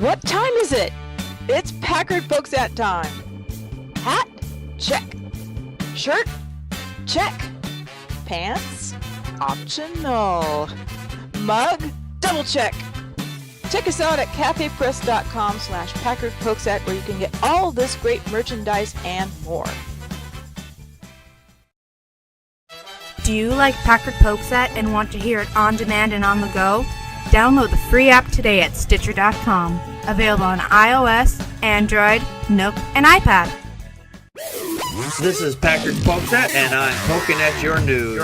What time is it? It's Packard Pokes At time. Hat? Check. Shirt? Check. Pants? Optional. Mug? Double check. Check us out at cafepress.com/PackardPokesAt where you can get all this great merchandise and more. Do you like Packard Pokes At and want to hear it on demand and on the go? Download the free app today at Stitcher.com. Available on iOS, Android, Nook, and iPad. This is Packard Pokes At, and I'm poking at your news.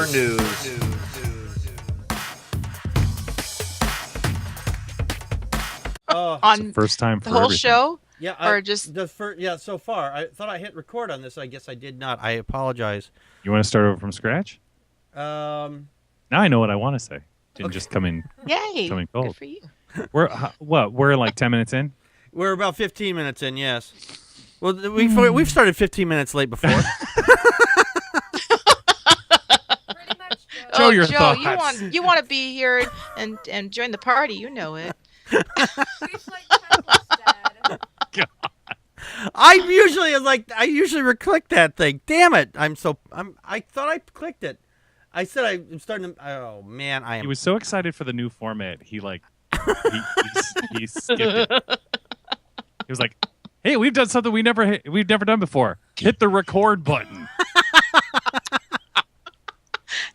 On first time for the whole everything. show? Yeah, Or just the first. Yeah, so far I thought I hit record on this. I guess I did not. I apologize. You want to start over from scratch? Now I know what I want to say. Didn't just come in. yay! Coming cold. Good for you. We're like 10 minutes in. We're about 15 minutes in. Yes. Well, we've started 15 minutes late before. Show your Joe, thoughts. you want to be here and join the party. You know it. I usually click that thing. Damn it! I thought I clicked it. I said I'm starting to. Oh man, I am. He was so excited for the new format. He skipped it. He was like, "Hey, we've done something we've never done before. Hit the record button."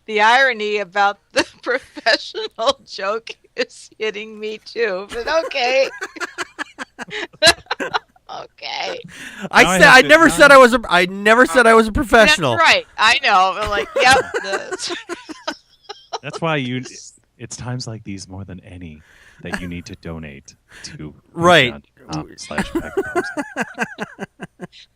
The irony about the professional joke is hitting me too. But okay. Okay. I never said I was a professional. That's right. I know. I'm like, yep. That's why it's times like these more than any that you need to donate to Right. patreon.com/PackardPokes.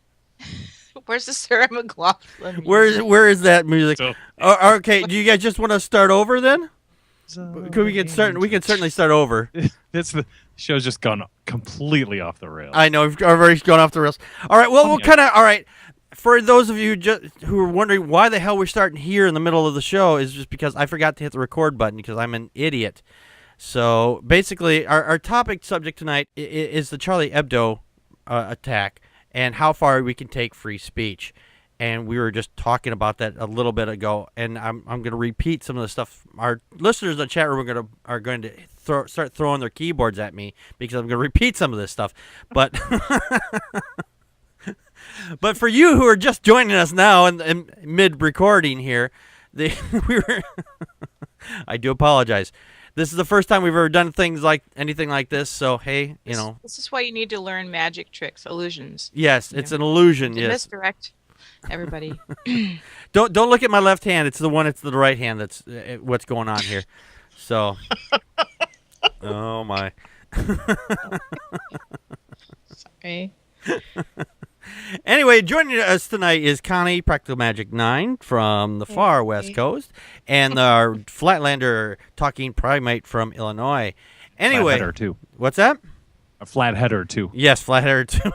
Where's the Sarah McLachlan? Where is that music? So- Okay, do you guys just want to start over then? We can certainly start over. The show's just gone completely off the rails. I know we've already gone off the rails. All right, well, all right. For those of you who are wondering why the hell we're starting here in the middle of the show is just because I forgot to hit the record button because I'm an idiot. So basically, our topic subject tonight is the Charlie Hebdo attack and how far we can take free speech. And we were just talking about that a little bit ago, and I'm going to repeat some of the stuff. Our listeners in the chat room are going to start throwing their keyboards at me because I'm going to repeat some of this stuff. But but for you who are just joining us now in mid-recording here, I do apologize. This is the first time we've ever done anything like this. So hey, This is why you need to learn magic tricks, illusions. Yes, it's an illusion. To yes. misdirect everybody. Don't look at my left hand. It's the right hand. That's what's going on here. So, oh my. Sorry. Anyway, joining us tonight is Connie, Practical Magic 9 from the far west coast, and our Flatlander Talking Primate from Illinois. Anyway, Flat header too. What's that? A flat header too. Yes, flat header too.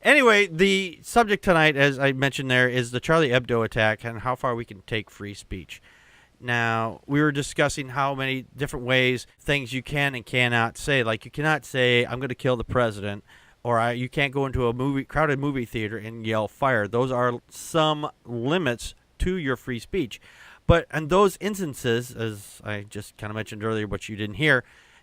Anyway, the subject tonight, as I mentioned there, is the Charlie Hebdo attack and how far we can take free speech. Now, we were discussing how many different ways things you can and cannot say. Like, you cannot say, I'm going to kill the president, or you can't go into a crowded movie theater and yell fire. Those are some limits to your free speech. But in those instances, as I just kind of mentioned earlier, but you didn't hear,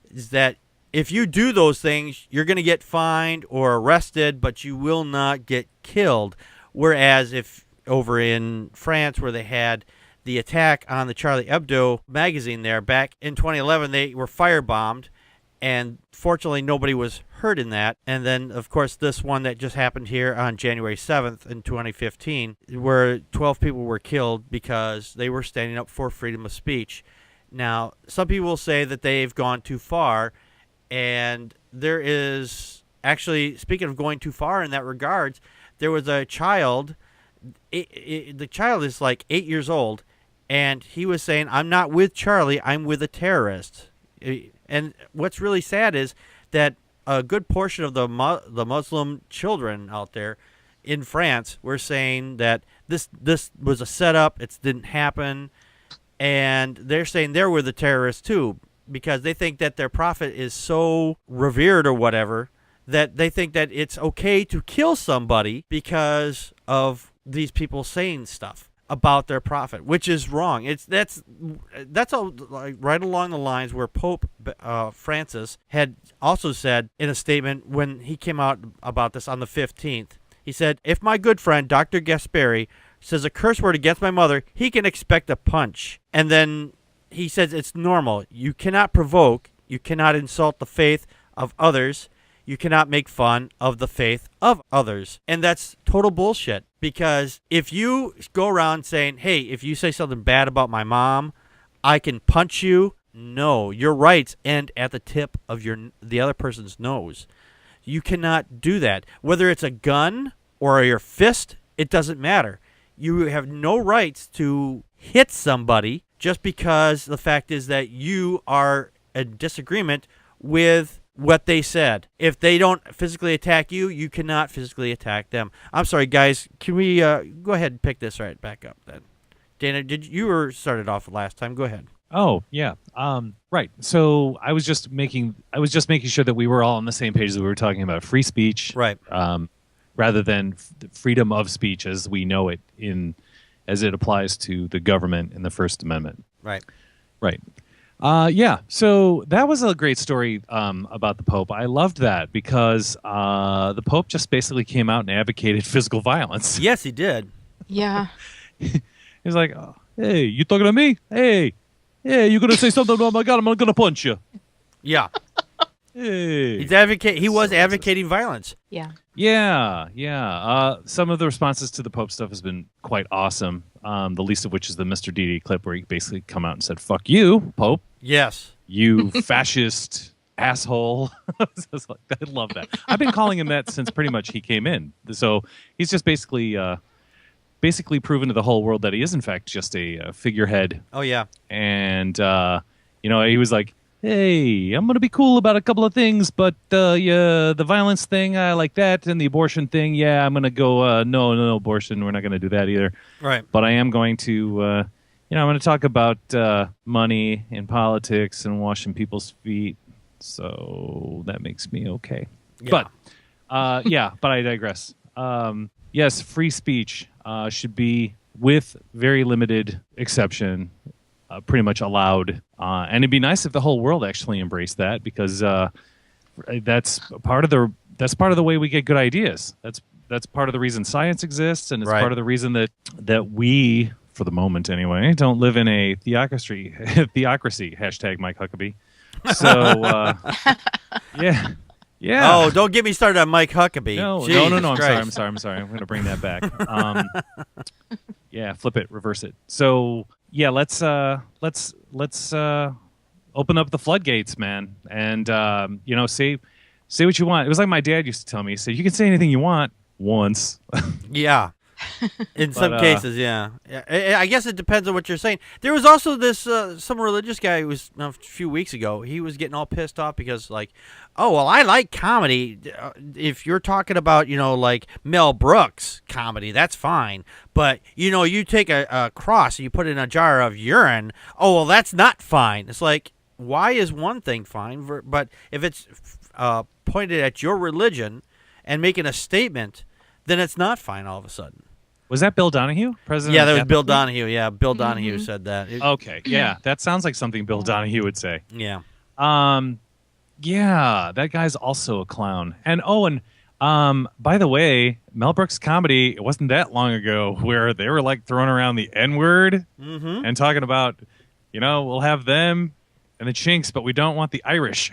is that if you do those things, you're going to get fined or arrested, but you will not get killed. Whereas if over in France where they had the attack on the Charlie Hebdo magazine there back in 2011, they were firebombed, and fortunately nobody was hurt in that. And then, of course, this one that just happened here on January 7th in 2015, where 12 people were killed because they were standing up for freedom of speech. Now, some people will say that they've gone too far, and there is actually, speaking of going too far in that regards, there was a child. The child is like 8 years old, and he was saying, I'm not with Charlie, I'm with a terrorist. And what's really sad is that a good portion of the Muslim children out there in France were saying that this was a setup, it didn't happen, and they're saying they're with the terrorists too. because they think that their prophet is so revered or whatever that they think that it's okay to kill somebody because of these people saying stuff about their prophet, which is wrong. That's all, like, right along the lines where Pope Francis had also said in a statement when he came out about this on the 15th. He said, "If my good friend Dr. Gasperi says a curse word against my mother, he can expect a punch." And then he says it's normal. You cannot provoke. You cannot insult the faith of others. You cannot make fun of the faith of others. And that's total bullshit. Because if you go around saying, hey, if you say something bad about my mom, I can punch you. No, your rights end at the tip of the other person's nose. You cannot do that. Whether it's a gun or your fist, it doesn't matter. You have no rights to hit somebody just because the fact is that you are in disagreement with what they said. If they don't physically attack you, you cannot physically attack them. I'm sorry, guys. Can we go ahead and pick this right back up then? Dana, you were started off last time. Go ahead. Oh, yeah. Right. So I was just making sure that we were all on the same page as we were talking about free speech. Right. Rather than freedom of speech as we know it as it applies to the government in the First Amendment. Right. Right. Yeah, so that was a great story about the Pope. I loved that because the Pope just basically came out and advocated physical violence. Yes, he did. Yeah. He's like, oh, hey, you talking to me? Hey, you going to say something? Oh, my God, I'm going to punch you. Yeah. Hey. He was advocating violence. Yeah. Yeah. Some of the responses to the Pope stuff has been quite awesome. The least of which is the Mr. Didi clip where he basically come out and said, "Fuck you, Pope." Yes. You fascist asshole. I love that. I've been calling him that since pretty much he came in. So he's just basically proven to the whole world that he is in fact just a figurehead. Oh yeah. And he was like, hey, I'm going to be cool about a couple of things, but the violence thing, I like that, and the abortion thing, yeah, I'm going to go, no abortion, we're not going to do that either. Right. But I am going to, I'm going to talk about money and politics and washing people's feet, so that makes me okay. Yeah. But I digress. Yes, free speech should be, with very limited exception, pretty much allowed, and it'd be nice if the whole world actually embraced that, because that's part of the way we get good ideas. That's part of the reason science exists, and it's right. part of the reason that we, for the moment anyway, don't live in a theocracy. Hashtag Mike Huckabee. So yeah. Oh, don't get me started on Mike Huckabee. No. I'm sorry. I'm going to bring that back. Yeah, flip it, reverse it. So. Yeah, let's open up the floodgates, man, and say what you want. It was like my dad used to tell me. He said, "You can say anything you want once." Yeah, in some cases, yeah. I guess it depends on what you're saying. There was also this some religious guy who was a few weeks ago. He was getting all pissed off because, like, oh well, I like comedy. If you're talking about like Mel Brooks comedy, that's fine. But you take a cross and you put it in a jar of urine. Oh well, that's not fine. It's like, why is one thing fine, but if it's pointed at your religion and making a statement, then it's not fine all of a sudden. Was that Bill Donahue, president? Yeah, that was Bill Donahue. Yeah, Bill Donahue said that. Okay, yeah, that sounds like something Bill Donahue would say. Yeah. Yeah, that guy's also a clown. And by the way, Mel Brooks comedy, it wasn't that long ago where they were like throwing around the N-word and talking about, we'll have them and the Chinks, but we don't want the Irish.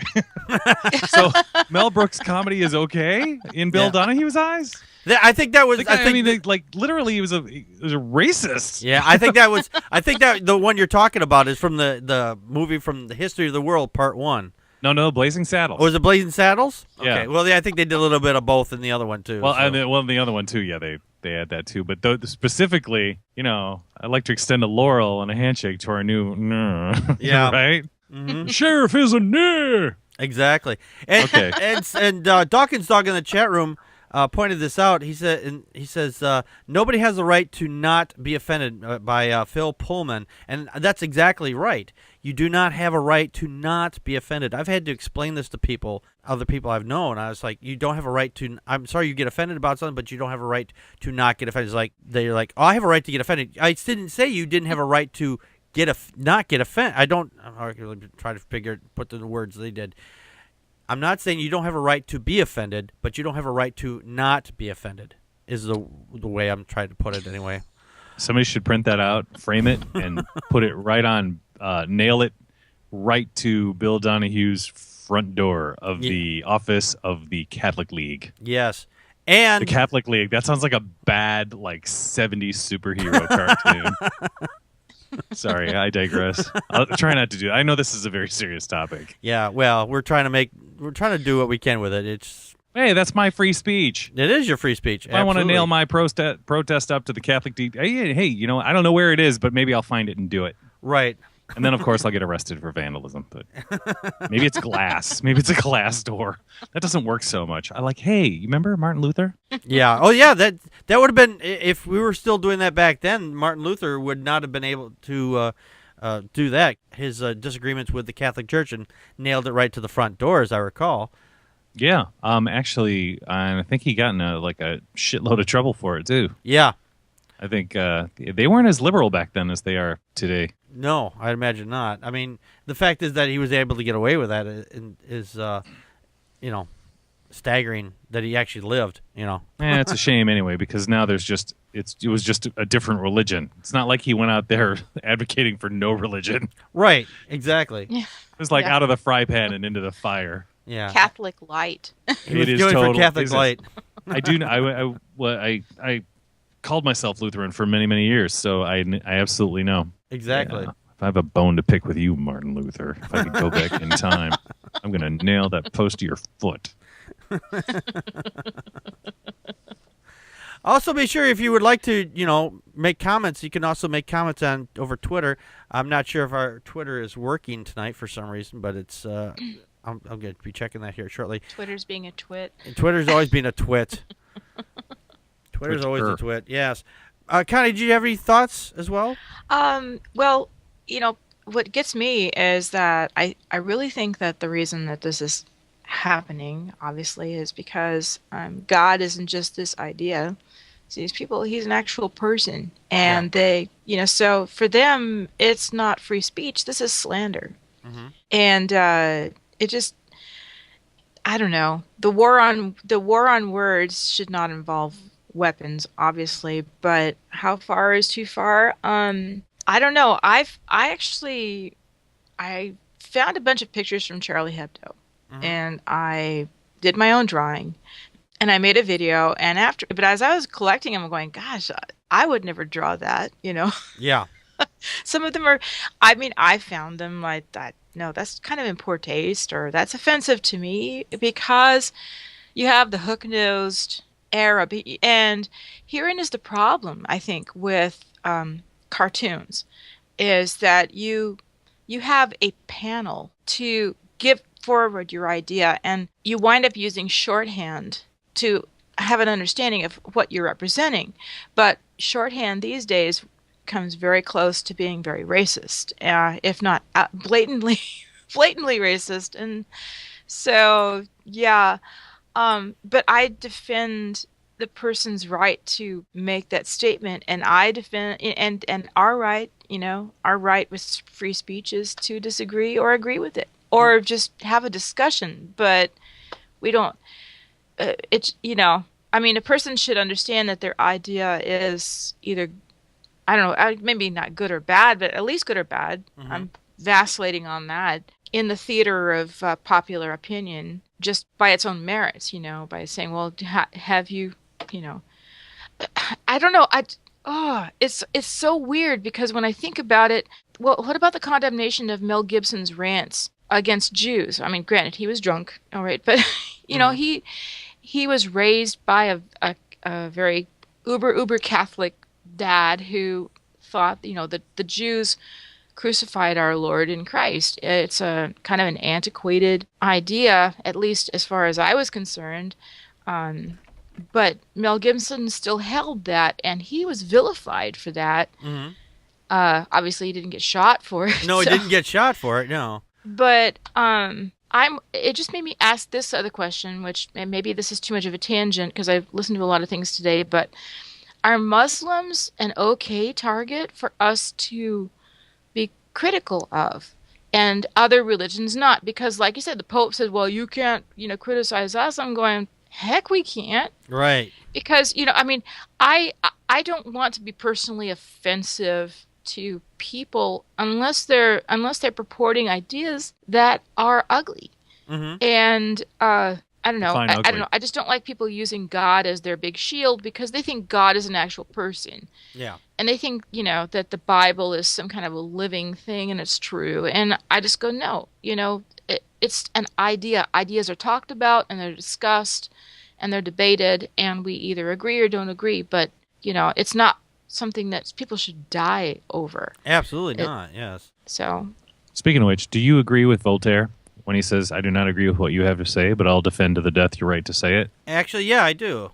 So Mel Brooks comedy is okay in Bill Donahue's eyes? I think that was. Literally, he was a racist. Yeah, I think that the one you're talking about is from the movie from the History of the World, Part 1. No, Blazing Saddles. Oh, was it Blazing Saddles? Yeah. Okay. Well, I think they did a little bit of both in the other one too. Well, so. The other one too. Yeah, they had that too. But specifically, I'd like to extend a laurel and a handshake to our new. Yeah. Right. Mm-hmm. Sheriff is a nerd. Exactly. And, okay. And Dawkins Dog in the chat room pointed this out. He says nobody has the right to not be offended by Phil Pullman, and that's exactly right. You do not have a right to not be offended. I've had to explain this to other people I've known. I was like, you don't have a right to. I'm sorry you get offended about something, but you don't have a right to not get offended. It's like they're like, oh, I have a right to get offended. I didn't say you didn't have a right to not get offended. I'm trying to put the words they did. I'm not saying you don't have a right to be offended, but you don't have a right to not be offended. Is the way I'm trying to put it anyway. Somebody should print that out, frame it, and put it right on. Nail it right to Bill Donohue's front door of the office of the Catholic League. Yes. And the Catholic League. That sounds like a bad, like, 70s superhero cartoon. Sorry, I digress. I'll try not to do that. I know this is a very serious topic. Yeah, well, we're trying to do what we can with it. Hey, that's my free speech. It is your free speech. I want to nail my protest up to the Catholic League. Hey, I don't know where it is, but maybe I'll find it and do it. Right. And then, of course, I'll get arrested for vandalism. But maybe it's glass. Maybe it's a glass door. That doesn't work so much. Hey, you remember Martin Luther? Yeah. Oh, yeah. That would have been, if we were still doing that back then, Martin Luther would not have been able to do that. His disagreements with the Catholic Church, and nailed it right to the front door, as I recall. Yeah. Actually, I think he got in a shitload of trouble for it, too. Yeah. I think they weren't as liberal back then as they are today. No, I'd imagine not. I mean, the fact is that he was able to get away with that is staggering that he actually lived, It's a shame anyway, because now it was just a different religion. It's not like he went out there advocating for no religion. Right, exactly. Yeah. It was like out of the fry pan and into the fire. Yeah. Catholic light. He was going for Catholic light. I do. I called myself Lutheran for many, many years, so I absolutely know. Exactly. Yeah. If I have a bone to pick with you, Martin Luther, if I could go back in time, I'm going to nail that post to your foot. Also, be sure if you would like to, make comments, you can also make comments over Twitter. I'm not sure if our Twitter is working tonight for some reason, but it's I'm going to be checking that here shortly. Twitter's being a twit. And Twitter's always been a twit. Twitter's always a twit. Yes. Connie, do you have any thoughts as well? Well, what gets me is that I really think that the reason that this is happening, obviously, is because God isn't just this idea. So these people, he's an actual person. And they, so for them, it's not free speech. This is slander. Mm-hmm. And it just, I don't know. The war on words should not involve weapons, obviously, but how far is too far? I don't know. I found a bunch of pictures from Charlie Hebdo, and I did my own drawing, and I made a video. But as I was collecting them, I'm going, gosh, I would never draw that, Yeah. Some of them are. I mean, I found them like that. No, that's kind of in poor taste, or that's offensive to me because you have the hook-nosed Arab, and herein is the problem, I think, with cartoons, is that you have a panel to give forward your idea, and you wind up using shorthand to have an understanding of what you're representing. But shorthand these days comes very close to being very racist, if not blatantly racist. And so, yeah. But I defend the person's right to make that statement, and I defend and our right, our right with free speech is to disagree or agree with it, or just have a discussion. But we don't. I mean, a person should understand that their idea is either, I don't know, maybe not good or bad, but at least good or bad. Mm-hmm. I'm vacillating on that. In the theater of popular opinion, just by its own merits, by saying, well, have you, I don't know. It's so weird because when I think about it, well, what about the condemnation of Mel Gibson's rants against Jews? I mean, granted, he was drunk, all right, but, he was raised by a very uber Catholic dad who thought, the Jews crucified our Lord in Christ. It's a kind of an antiquated idea, at least as far as I was concerned. But Mel Gibson still held that, and he was vilified for that. Mm-hmm. Obviously, he didn't get shot for it. No, he didn't get shot for it. No. But it just made me ask this other question, which, and maybe this is too much of a tangent because I've listened to a lot of things today, but are Muslims an okay target for us to be critical of, and other religions not? Because, like you said, the Pope said, well, you can't, criticize us. I'm going, heck, we can't. Right. Because, I mean, I don't want to be personally offensive to people unless they're purporting ideas that are ugly. Mm-hmm. And I don't know. Define I ugly. don't know. I just don't like people using God as their big shield because they think God is an actual person. Yeah. And they think, that the Bible is some kind of a living thing and it's true. And I just go, no, it's an idea. Ideas are talked about and they're discussed and they're debated and we either agree or don't agree. But, it's not something that people should die over. Absolutely not. Yes. So. Speaking of which, do you agree with Voltaire when he says, I do not agree with what you have to say, but I'll defend to the death your right to say it? Actually, yeah, I do.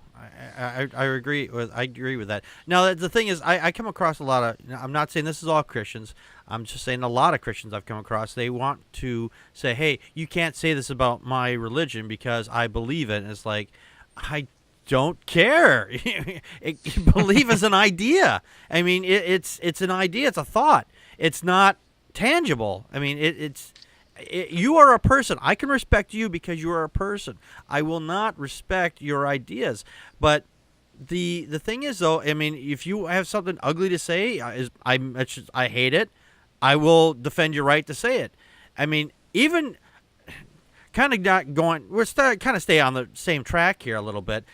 I agree with that. Now, the thing is, I come across a lot of. I'm not saying this is all Christians. I'm just saying a lot of Christians I've come across. They want to say, "Hey, you can't say this about my religion because I believe it." And it's like, I don't care. Belief is an idea. I mean, it's an idea. It's a thought. It's not tangible. I mean, you are a person. I can respect you because you are a person. I will not respect your ideas. But the thing is, though, I mean, if you have something ugly to say, I hate it, I will defend your right to say it. I mean, even kind of not going. We're kind of stay on the same track here a little bit.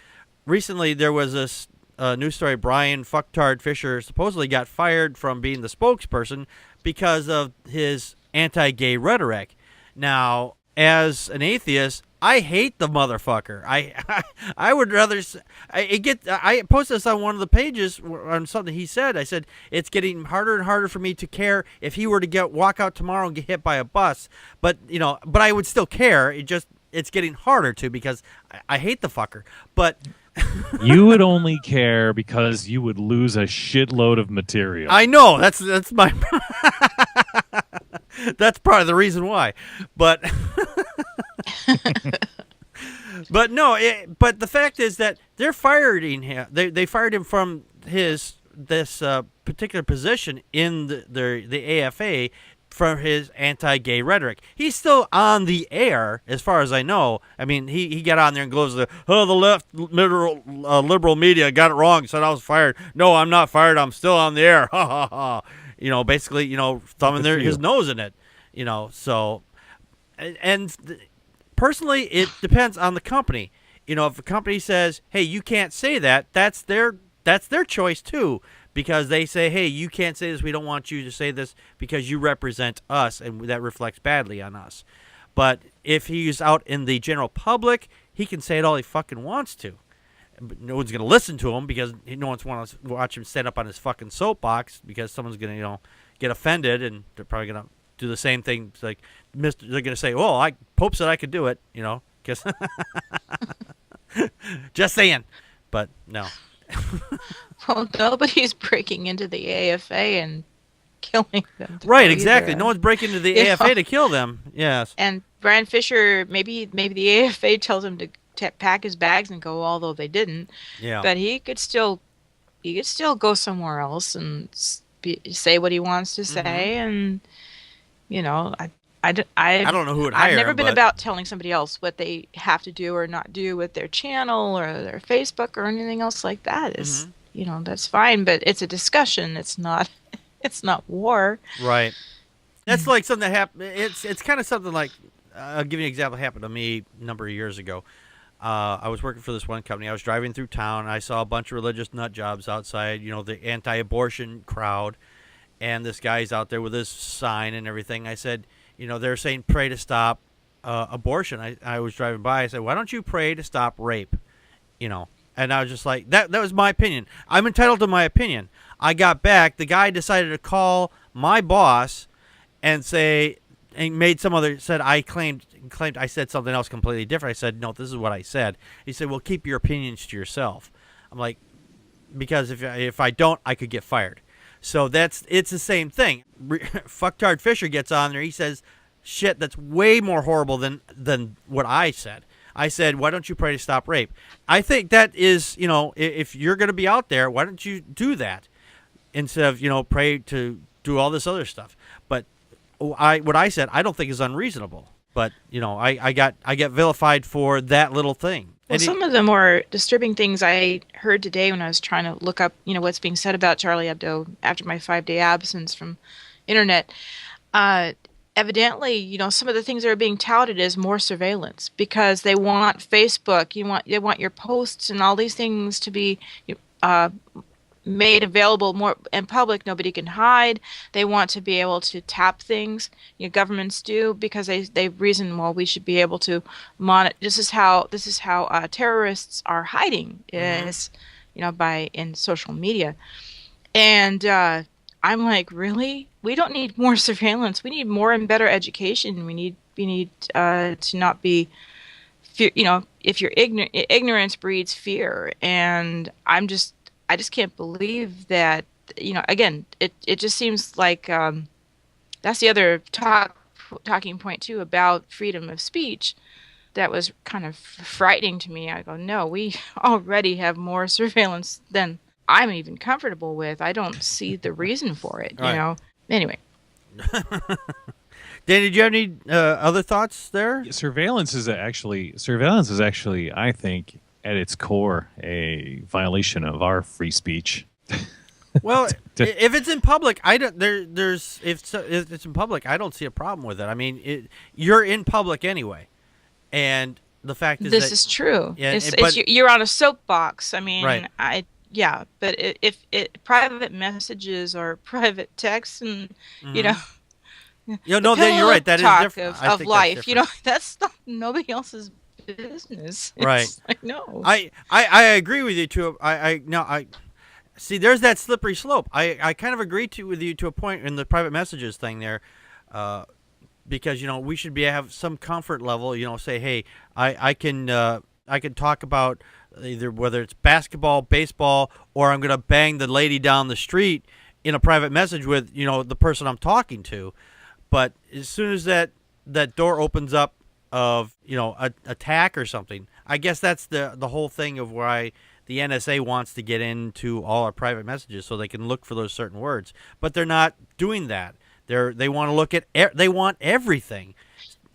Recently, there was this news story. Brian Fucktard Fisher supposedly got fired from being the spokesperson because of his anti-gay rhetoric. Now, as an atheist, I hate the motherfucker. I would rather. I posted this on one of the pages on something he said. I said it's getting harder and harder for me to care if he were to walk out tomorrow and get hit by a bus. But but I would still care. It's getting harder to because I hate the fucker. But You would only care because you would lose a shitload of material. I know that's my. That's probably the reason why, but but no. But the fact is that they're firing him. They fired him from this particular position in the AFA for his anti-gay rhetoric. He's still on the air, as far as I know. I mean, he got on there and goes, the left liberal media got it wrong, said I was fired. No, I'm not fired. I'm still on the air. Ha ha ha. Basically, thumbing his nose in it. So, and personally, it depends on the company. If a company says, "Hey, you can't say that," that's their choice too. Because they say, hey, you can't say this. We don't want you to say this because you represent us, and that reflects badly on us. But if he's out in the general public, he can say it all he fucking wants to. But no one's going to listen to him because no one's want to watch him stand up on his fucking soapbox because someone's going to, get offended, and they're probably going to do the same thing. It's like, they're going to say, oh, Pope said I could do it, because just saying. But no. Well, nobody's breaking into the AFA and killing them. Right, exactly. No one's breaking into the AFA to kill them. Yes. And Brian Fisher, maybe the AFA tells him to pack his bags and go, although they didn't. Yeah. But he could still go somewhere else and say what he wants to say. And I don't know who would hire I've never him, been but about telling somebody else what they have to do or not do with their channel or their Facebook or anything else like that. Is that's fine, but it's a discussion. It's not war. Right. That's like something that happened. It's kind of something like, I'll give you an example. Happened to me a number of years ago. I was working for this one company. I was driving through town. And I saw a bunch of religious nut jobs outside. The anti-abortion crowd, and this guy's out there with his sign and everything. I said, they're saying pray to stop abortion. I was driving by. I said, why don't you pray to stop rape? And I was just like, that was my opinion. I'm entitled to my opinion. I got back. The guy decided to call my boss and say, and made some other said I claimed I said something else completely different. I said, no, this is what I said. He said, well, keep your opinions to yourself. I'm like, because if I don't, I could get fired. So it's the same thing. Fucktard Fisher gets on there. He says shit that's way more horrible than what I said. I said, why don't you pray to stop rape? I think that is, if you're going to be out there, why don't you do that instead of, pray to do all this other stuff? But what I said, I don't think is unreasonable. But, I get vilified for that little thing. Well, some of the more disturbing things I heard today when I was trying to look up, what's being said about Charlie Hebdo after my 5-day absence from internet, evidently, some of the things that are being touted as more surveillance because they want Facebook, they want your posts and all these things to be made available more in public. Nobody can hide. They want to be able to tap things. Governments do because they reason, well, we should be able to monitor. This is how terrorists are hiding is, in social media. And I'm like, really? We don't need more surveillance. We need more and better education. We need to not be fear. If you're ignorance breeds fear, and I just can't believe that, again, it just seems like that's the other talking point, too, about freedom of speech that was kind of frightening to me. I go, no, we already have more surveillance than I'm even comfortable with. I don't see the reason for it, Anyway. Dan, did you have any other thoughts there? Surveillance is actually, I think, at its core, a violation of our free speech. Well, if it's in public, if it's in public, I don't see a problem with it. I mean, you're in public anyway, and the fact is this is true. Yeah, you're on a soapbox. I mean, right. But if private messages or private texts and you're right. That is different. Of life, that's not nobody else's business. Right. No. I agree with you too. I see. There's that slippery slope. I kind of agree with you to a point in the private messages thing there, because we should have some comfort level. Say, hey, I can talk about either whether it's basketball, baseball, or I'm gonna bang the lady down the street in a private message with the person I'm talking to. But as soon as that door opens up of attack or something, I guess that's the whole thing of why the NSA wants to get into all our private messages so they can look for those certain words. But they're not doing that. They want to look at they want everything.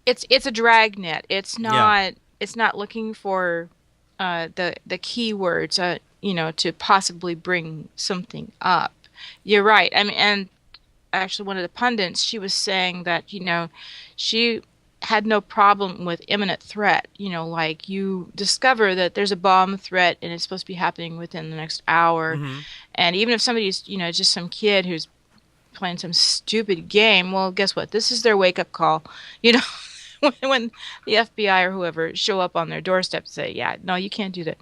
It's a dragnet. It's not it's not looking for the keywords to possibly bring something up. You're right. I mean, and actually one of the pundits, she was saying that she had no problem with imminent threat. Like you discover that there's a bomb threat and it's supposed to be happening within the next hour. Mm-hmm. And even if somebody's, just some kid who's playing some stupid game, well, guess what? This is their wake-up call. When the FBI or whoever show up on their doorstep and say, yeah, no, you can't do that.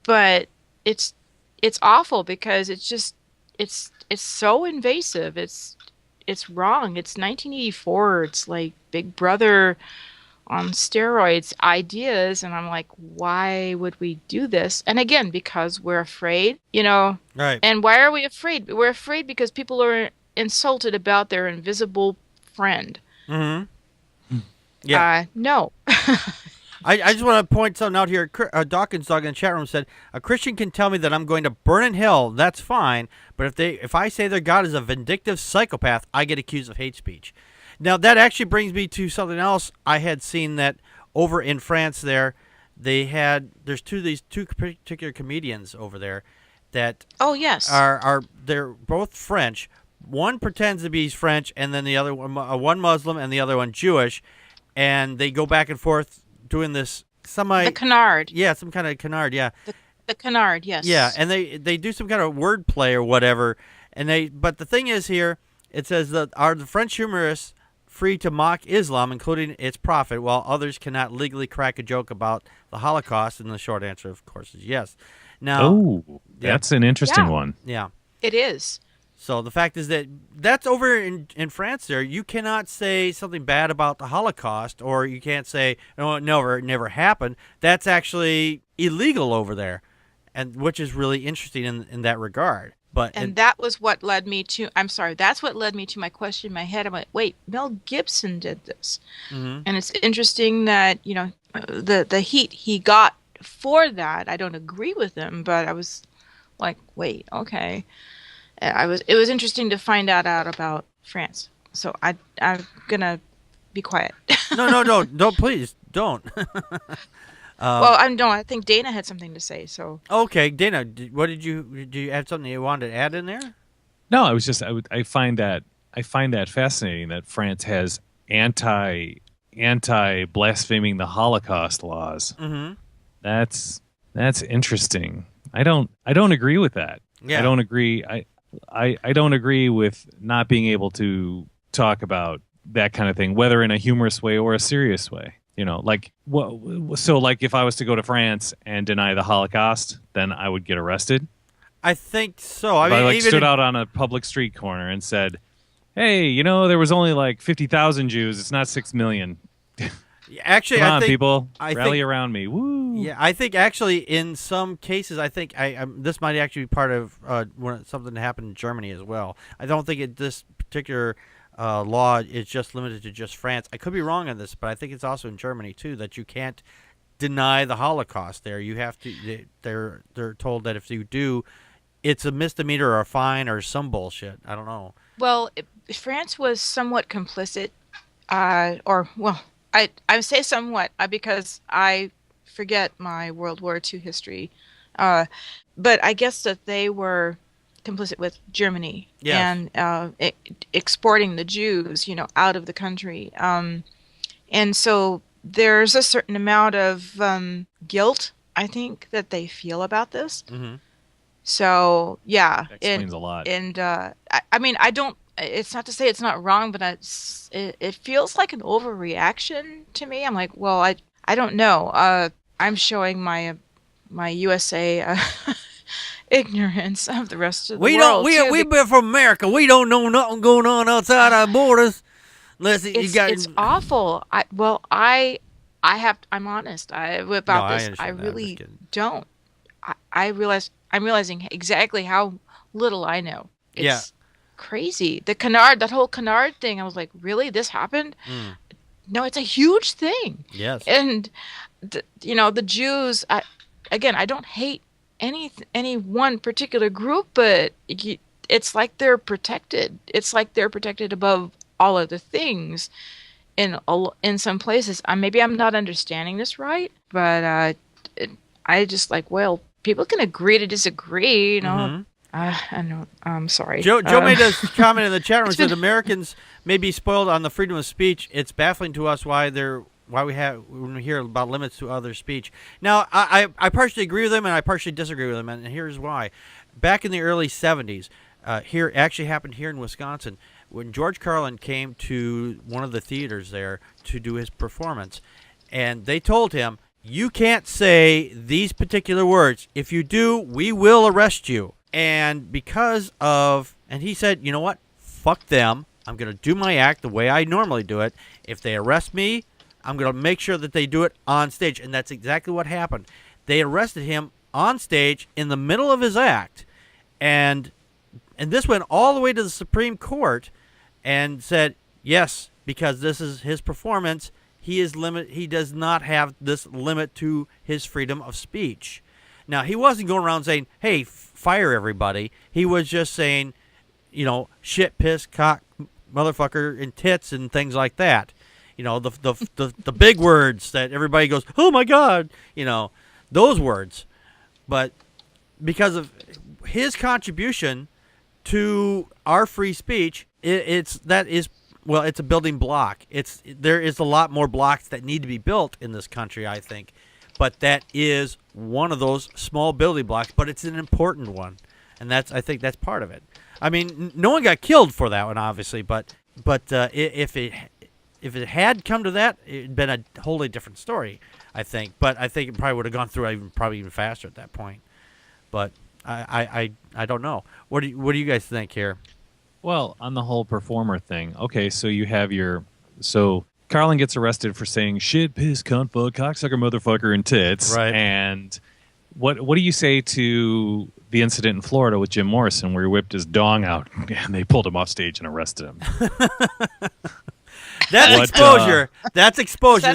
But it's awful because it's so invasive. It's wrong. It's 1984. It's like Big Brother on steroids ideas. And I'm like, why would we do this? And again, because we're afraid, Right. And why are we afraid? We're afraid because people are insulted about their invisible friend. Mm-hmm. Yeah. No. I just want to point something out here. Dawkins Dog in the chat room said, a Christian can tell me that I'm going to burn in hell. That's fine. But if I say their God is a vindictive psychopath, I get accused of hate speech. Now, that actually brings me to something else. I had seen that over in France there's these two particular comedians over there that they're both French. One pretends to be French, and then the other one Muslim and the other one Jewish, and they go back and forth doing this the canard. Yeah, some kind of canard, yeah. The canard, yes. Yeah, and they do some kind of wordplay or whatever. But the thing is here, it says that are the French humorists free to mock Islam, including its prophet, while others cannot legally crack a joke about the Holocaust? And the short answer, of course, is yes. Now, that's an interesting one. Yeah. It is. So the fact is that that's over in France there. You cannot say something bad about the Holocaust, or you can't say, no, it never happened. That's actually illegal over there, and which is really interesting in that regard. And that was what led me to, that's what led me to my question in my head. I'm like, wait, Mel Gibson did this. Mm-hmm. And it's interesting that, the heat he got for that, I don't agree with him, but I was like, wait, okay. It was interesting to find out about France. So I'm gonna be quiet. No, don't, please don't. I think Dana had something to say. So okay, Dana, do you have something you wanted to add in there? No, I was just I find that fascinating that France has anti blaspheming the Holocaust laws. Mm-hmm. That's interesting. I don't agree with that. Yeah. I don't agree. I don't agree with not being able to talk about that kind of thing, whether in a humorous way or a serious way. So if I was to go to France and deny the Holocaust, then I would get arrested. I think so. I mean, I even stood out on a public street corner and said, "Hey, there was only like 50,000 Jews. It's not 6 million." Actually, Come on, I think people, I rally think, around me. Woo! Yeah, I think actually in some cases, I think this might actually be part of something that happened in Germany as well. I don't think this particular law is just limited to just France. I could be wrong on this, but I think it's also in Germany too that you can't deny the Holocaust. There, you have to. They're told that if you do, it's a misdemeanor or a fine or some bullshit. I don't know. Well, France was somewhat complicit, I say somewhat because I forget my World War II history, but I guess that they were complicit with Germany. Yes. And exporting the Jews, out of the country. And so there's a certain amount of guilt, I think, that they feel about this. Mm-hmm. So, yeah. That explains a lot. And I don't, it's not to say it's not wrong, but it feels like an overreaction to me. I'm like, well, I don't know. I'm showing my USA ignorance of the rest of the world. We've been from America. We don't know nothing going on outside our borders. It's awful. I'm honest about this. I really don't. I'm realizing exactly how little I know. It's crazy. That whole canard thing. I was like, really? This happened? Mm. No, it's a huge thing. Yes. And the Jews. I don't hate any one particular group, but it's like they're protected. It's like they're protected above all other things in some places. Maybe I'm not understanding this right, but I just like, well, people can agree to disagree, Mm-hmm. I know. I'm sorry. Joe made a comment in the chat room said Americans may be spoiled on the freedom of speech. It's baffling to us when we hear about limits to other speech. Now, I partially agree with him and I partially disagree with him, and here's why. Back in the early 70s, happened here in Wisconsin, when George Carlin came to one of the theaters there to do his performance, and they told him, you can't say these particular words. If you do, we will arrest you. And and he said, you know what? Fuck them. I'm going to do my act the way I normally do it. If they arrest me, I'm going to make sure that they do it on stage. And that's exactly what happened. They arrested him on stage in the middle of his act. And this went all the way to the Supreme Court and said, yes, because this is his performance, he does not have this limit to his freedom of speech. Now, he wasn't going around saying, hey, fire everybody. He was just saying, shit, piss, cock, motherfucker, and tits and things like that. The big words that everybody goes, oh, my God, those words. But because of his contribution to our free speech, it's a building block. There is a lot more blocks that need to be built in this country, I think. But that is one of those small building blocks, but it's an important one. And I think that's part of it. I mean, no one got killed for that one, obviously, but if it had come to that, it'd been a wholly different story, I think. But I think it probably would have gone through even faster at that point. But I don't know. What do you guys think here? Well, on the whole performer thing, okay, so you have so Carlin gets arrested for saying shit, piss, cunt, fuck, cocksucker, motherfucker, and tits. Right. And what do you say to the incident in Florida with Jim Morrison where he whipped his dong out and they pulled him off stage and arrested him? That's exposure. That's exposure.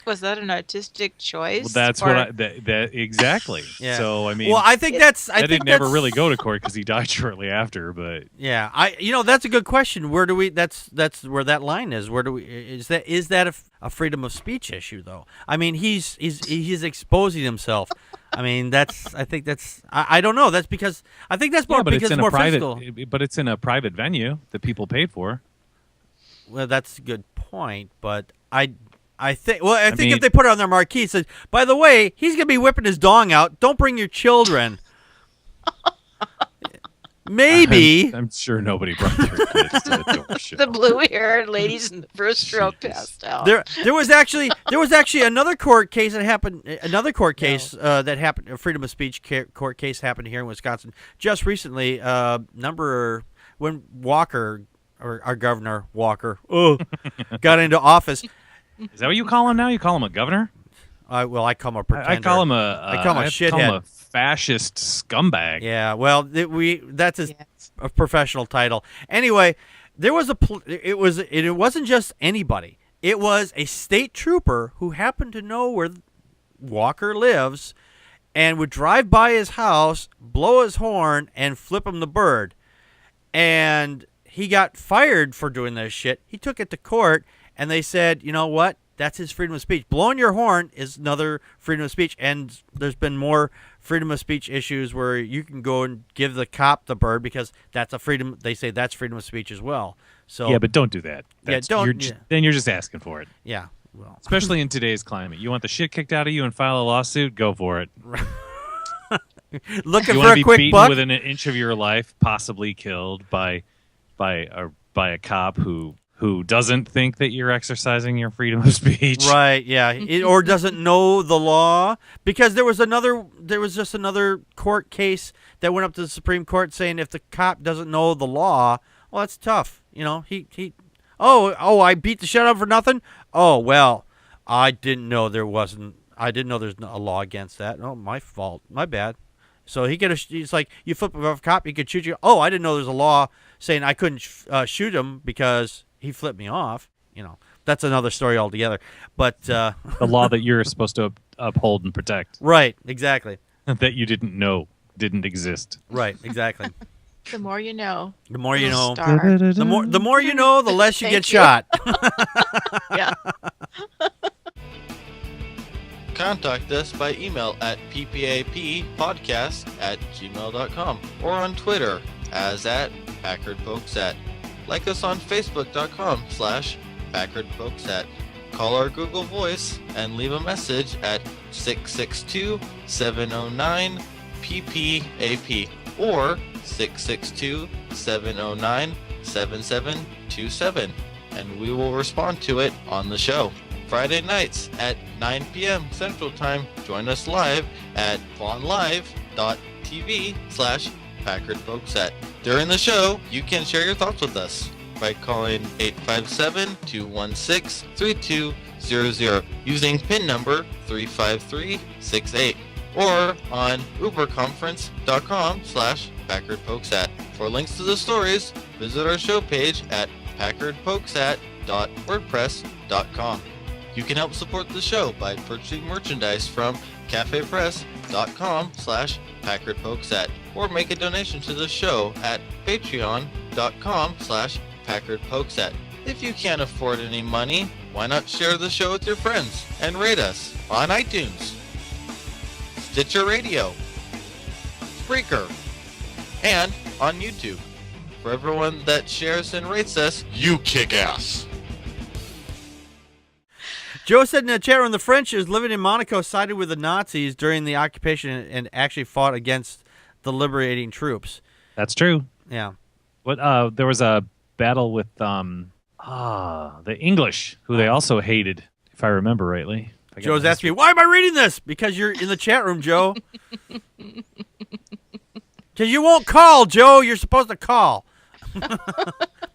Was that an artistic choice? Well, that's that exactly. Yeah. So I mean, well, I think that didn't never really go to court because he died shortly after. But yeah, that's a good question. Where do we? That's where that line is. Where do we? Is that a freedom of speech issue though? I mean, he's exposing himself. I mean, I think that's. I don't know. That's because I think that's more because it's more physical. But it's in a private venue that people paid for. Well, that's a good point, but I think if they put it on their marquee, it says, by the way, he's going to be whipping his dong out. Don't bring your children. Maybe. I'm sure nobody brought their kids to the door show. The blue-haired ladies in the first row passed out. There was actually another court case that happened. Another court case that happened. A freedom of speech court case happened here in Wisconsin just recently. When Walker. Or our governor, Walker, got into office. Is that what you call him now? You call him a governor? I call him a pretender. I call him a shithead. Call him a fascist scumbag. Yeah, well, that's a professional title. Anyway, it wasn't just anybody. It was a state trooper who happened to know where Walker lives and would drive by his house, blow his horn, and flip him the bird. And he got fired for doing this shit. He took it to court, and they said, you know what? That's his freedom of speech. Blowing your horn is another freedom of speech, and there's been more freedom of speech issues where you can go and give the cop the bird because that's a freedom. They say that's freedom of speech as well. So yeah, but don't do that. Then you're just asking for it. Yeah, well, especially in today's climate. You want the shit kicked out of you and file a lawsuit? Go for it. Looking you for a quick beaten buck within an inch of your life, possibly killed by a cop who doesn't think that you're exercising your freedom of speech. Right, yeah. Or doesn't know the law. Because there was just another court case that went up to the Supreme Court saying if the cop doesn't know the law, well, that's tough. You know, I beat the shit out of him for nothing? Oh, well, I didn't know there's a law against that. Oh, my fault. My bad. So he's like, you flip off a cop, he could shoot you. Oh, I didn't know there's a law saying I couldn't shoot him because he flipped me off. You know, that's another story altogether. But the law that you're supposed to uphold and protect. Right, exactly. That you didn't know didn't exist. Right, exactly. The more you know. The more you know. The more you know, the less you get shot. Yeah. Contact us by email at ppappodcast@gmail.com or on Twitter as @Packard Pokes At. Like us on Facebook.com/Packard Pokes At. Call our Google Voice and leave a message at 662-709-PPAP or 662-709-7727, and we will respond to it on the show. Friday nights at 9 p.m. Central Time. Join us live at vonlive.tv/Packard Pokes At. During the show, you can share your thoughts with us by calling 857-216-3200 using PIN number 35368 or on uberconference.com/Packard Pokes At. For links to the stories, visit our show page at packardpokesat.wordpress.com. You can help support the show by purchasing merchandise from cafepress.com/Packard Pokes At or make a donation to the show at patreon.com/Packard Pokes At. If you can't afford any money, why not share the show with your friends and rate us on iTunes, Stitcher Radio, Spreaker, and on YouTube. For everyone that shares and rates us, you kick ass. Joe said in the chat room the French is living in Monaco sided with the Nazis during the occupation and actually fought against the liberating troops. That's true. Yeah. What there was a battle with the English, who they also hated, if I remember rightly. Joe's asking me, why am I reading this? Because you're in the chat room, Joe. Because you won't call, Joe. You're supposed to call.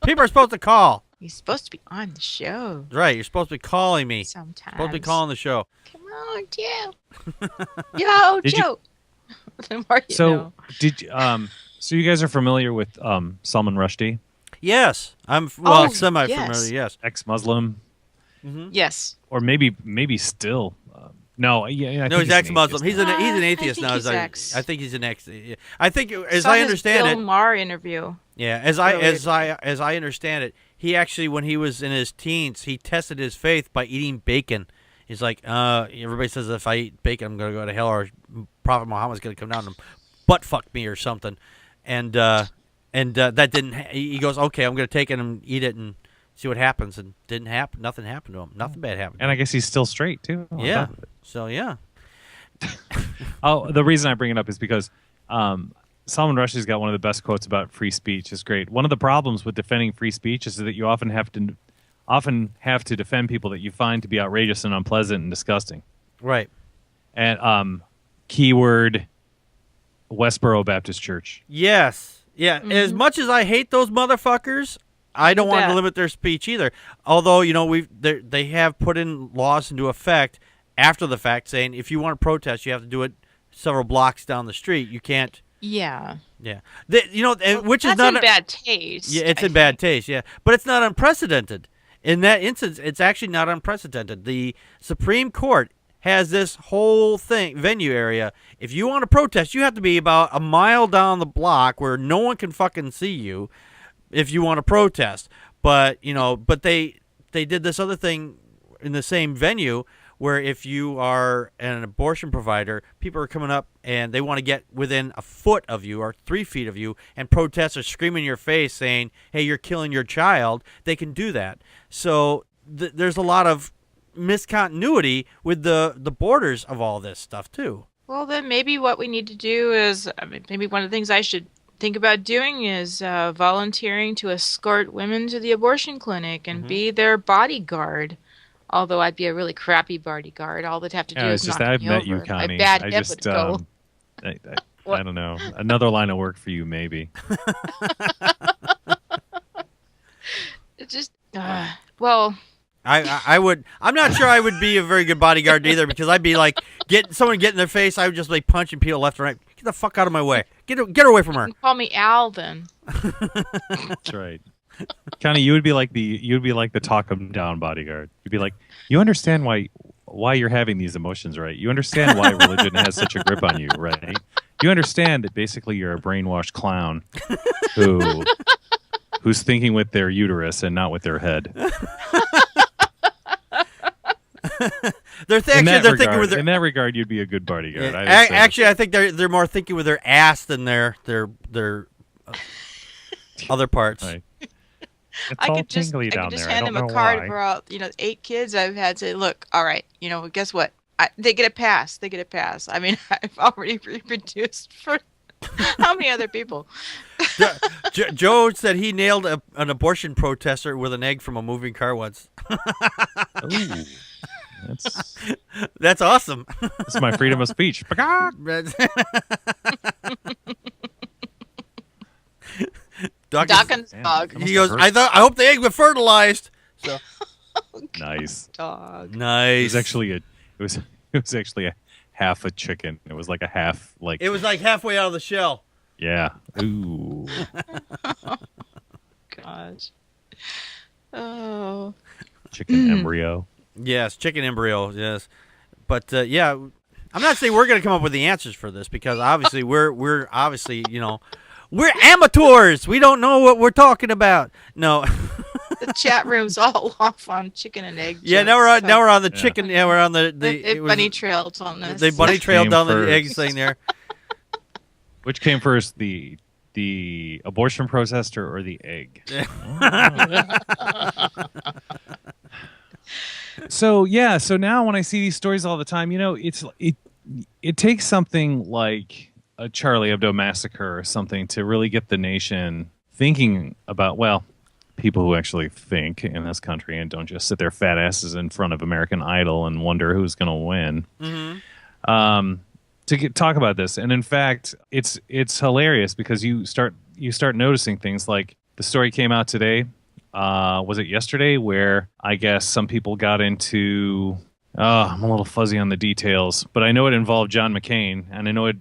People are supposed to call. You're supposed to be on the show. Right. You're supposed to be calling me. Sometimes. Supposed to be calling the show. Come on, Joe. Yo, Joe. The more you know. So you guys are familiar with Salman Rushdie? Yes. I'm semi-familiar, yes. Ex-Muslim? Mm-hmm. Yes. Or maybe still. No, I think he's ex-Muslim. He's an atheist now. I think he's an ex. I think, as Saw I his understand Bill it, Maher interview. Yeah, as I understand it, he actually, when he was in his teens, he tested his faith by eating bacon. He's like, everybody says if I eat bacon, I'm gonna go to hell, or Prophet Muhammad's gonna come down and butt fuck me or something. And that didn't. He goes, okay, I'm gonna take it and eat it and see what happens. And didn't happen. Nothing happened to him. Nothing bad happened. And I guess he's still straight too. Yeah. So yeah. Oh, the reason I bring it up is because Salman Rushdie's got one of the best quotes about free speech. It's great. One of the problems with defending free speech is that you often have to defend people that you find to be outrageous and unpleasant and disgusting. Right. And keyword Westboro Baptist Church. Yes. Yeah. Mm-hmm. As much as I hate those motherfuckers, I don't want to limit their speech either. Although, they have put in laws into effect after the fact saying if you want to protest, you have to do it several blocks down the street. You can't. Yeah. Yeah. Which is not in bad taste. Yeah, it's in bad taste. Yeah, but it's not unprecedented. In that instance, it's actually not unprecedented. The Supreme Court has this whole venue area. If you want to protest, you have to be about a mile down the block where no one can fucking see you if you want to protest. But they did this other thing in the same venue where if you are an abortion provider, people are coming up and they want to get within a foot of you or 3 feet of you and protest or scream in your face saying, hey, you're killing your child. They can do that. So there's a lot of miscontinuity with the borders of all this stuff too. Well, then maybe what we need to do is, maybe one of the things I should think about doing is volunteering to escort women to the abortion clinic and be their bodyguard. Although I'd be a really crappy bodyguard. All they'd have to do is knock me over. I've met you, Connie. My bad hip would go. I don't know. Another line of work for you, maybe. It's just, well... I would. I'm not sure I would be a very good bodyguard either, because I'd be like, someone get in their face. I would just like punching people left and right. Get the fuck out of my way. Get her away from her. You can call me Al then. That's right. Connie, you would be like the talk 'em down bodyguard. You'd be like, you understand why you're having these emotions, right? You understand why religion has such a grip on you, right? You understand that basically you're a brainwashed clown who's thinking with their uterus and not with their head. Thinking with their. In that regard, you'd be a good bodyguard. Yeah, actually, I think they're more thinking with their ass than their other parts. Right. I could just hand them a card for all 8 kids I've had. Say, look, all right, guess what? They get a pass. I mean, I've already reproduced for how many other people? Joe said he nailed an abortion protester with an egg from a moving car once. Ooh, that's awesome. That's my freedom of speech. Dawkins' dog. He goes, I hope the egg was fertilized. So nice. Dog. Nice. It was actually a half a chicken. It was like a half It was like halfway out of the shell. Yeah. Ooh. Gosh. Oh. Chicken embryo. Yes, chicken embryo. Yes, but yeah, I'm not saying we're going to come up with the answers for this, because obviously we're obviously we're amateurs. We don't know what we're talking about. No. The chat room's all off on chicken and egg. Yeah, now we're on the chicken. Yeah, we're on the bunny trailed on this. They bunny trailed down the eggs thing there. Which came first, the abortion protester or the egg? So now when I see these stories all the time, it takes something like a Charlie Hebdo massacre or something to really get the nation thinking about, people who actually think in this country and don't just sit their fat asses in front of American Idol and wonder who's going to win. Mm-hmm. talk about this. And in fact, it's hilarious because you start noticing things like the story came out today. Was it yesterday? Where I guess some people got into. I'm a little fuzzy on the details, but I know it involved John McCain, and I know it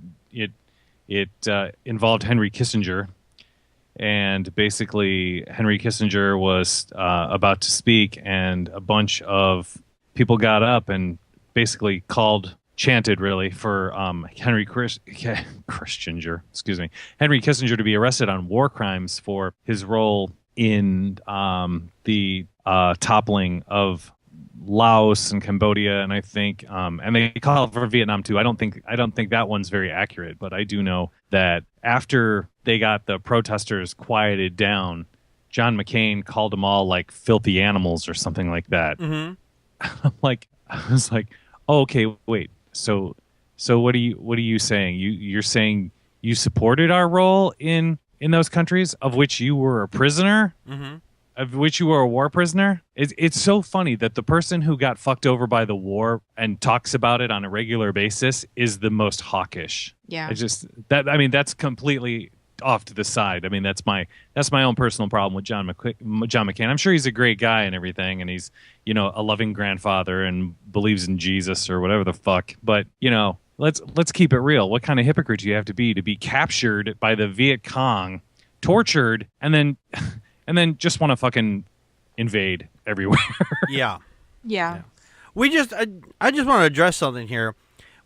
involved Henry Kissinger. And basically, Henry Kissinger was about to speak, and a bunch of people got up and basically chanted really for Henry Kissinger to be arrested on war crimes for his role in the toppling of Laos and Cambodia, and I think and they call it for Vietnam too. I don't think that one's very accurate, but I do know that after they got the protesters quieted down, John McCain called them all like filthy animals or something like that. Mm-hmm. I was like, oh, okay, wait. So what are you saying? You're saying you supported our role in those countries of which you were a prisoner? Mm-hmm. Of which you were a war prisoner? It's so funny that the person who got fucked over by the war and talks about it on a regular basis is the most hawkish. Yeah. That's completely off to the side. I mean, that's my own personal problem with John McCain. I'm sure he's a great guy and everything, and he's, a loving grandfather and believes in Jesus or whatever the fuck. But, let's keep it real. What kind of hypocrite do you have to be captured by the Viet Cong, tortured, and then just want to fucking invade everywhere? Yeah. Yeah. I just want to address something here.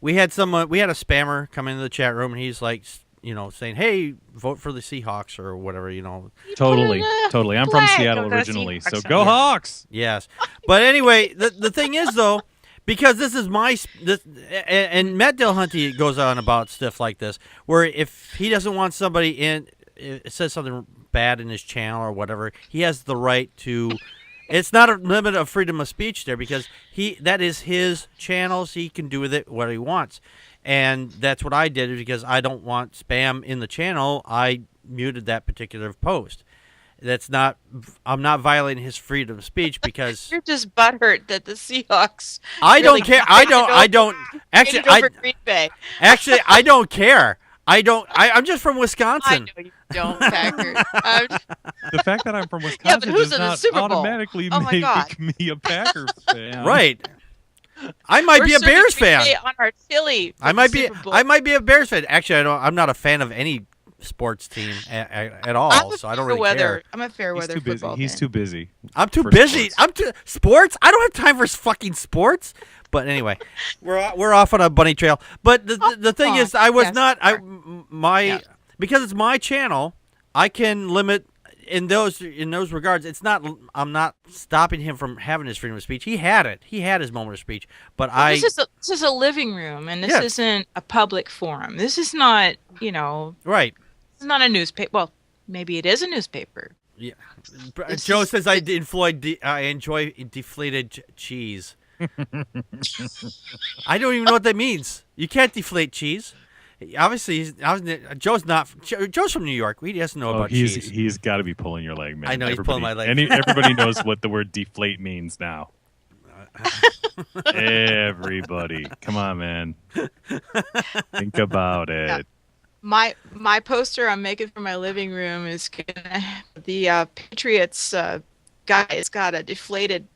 We had a spammer come into the chat room, and he's like, saying, "Hey, vote for the Seahawks or whatever." Totally. I'm from Seattle originally, so go Hawks. Yes, but anyway, the thing is though, because this is and Matt Dillahunty goes on about stuff like this, where if he doesn't want somebody in, it says something bad in his channel or whatever, he has the right to. It's not a limit of freedom of speech there, because that is his channel, so he can do with it what he wants. And that's what I did, because I don't want spam in the channel. I muted that particular post. I'm not violating his freedom of speech, because You're just butthurt that the Seahawks. I don't care. I don't actually. Over Green Bay. Actually, I don't care. I'm just from Wisconsin. I know you don't, Packard. The fact that I'm from Wisconsin but who's does in the not Super Bowl? automatically Oh my make God. me a Packers fan. Right. I might be a Bears fan. On our chili I might be a Bears fan. Actually, I'm not a fan of any sports team at all, so I don't really care. I'm a fair weather football fan. He's too busy. I'm too busy. Sports. I don't have time for fucking sports. But anyway, we're off on a bunny trail. But the thing is, I was not. Because it's my channel, I can limit in those regards. It's not. I'm not stopping him from having his freedom of speech. He had it. He had his moment of speech. But this is a living room, and this isn't a public forum. This is not. Right. It's not a newspaper. Well, maybe it is a newspaper. Yeah. Joe says I enjoy deflated cheese. I don't even know what that means. You can't deflate cheese. Obviously, Joe's from New York. He doesn't know about cheese. He's got to be pulling your leg, man. I know he's pulling my leg. Everybody knows what the word deflate means now. Everybody, come on, man. Think about it. Yeah. My poster I'm making for my living room is the Patriots guy's got a deflated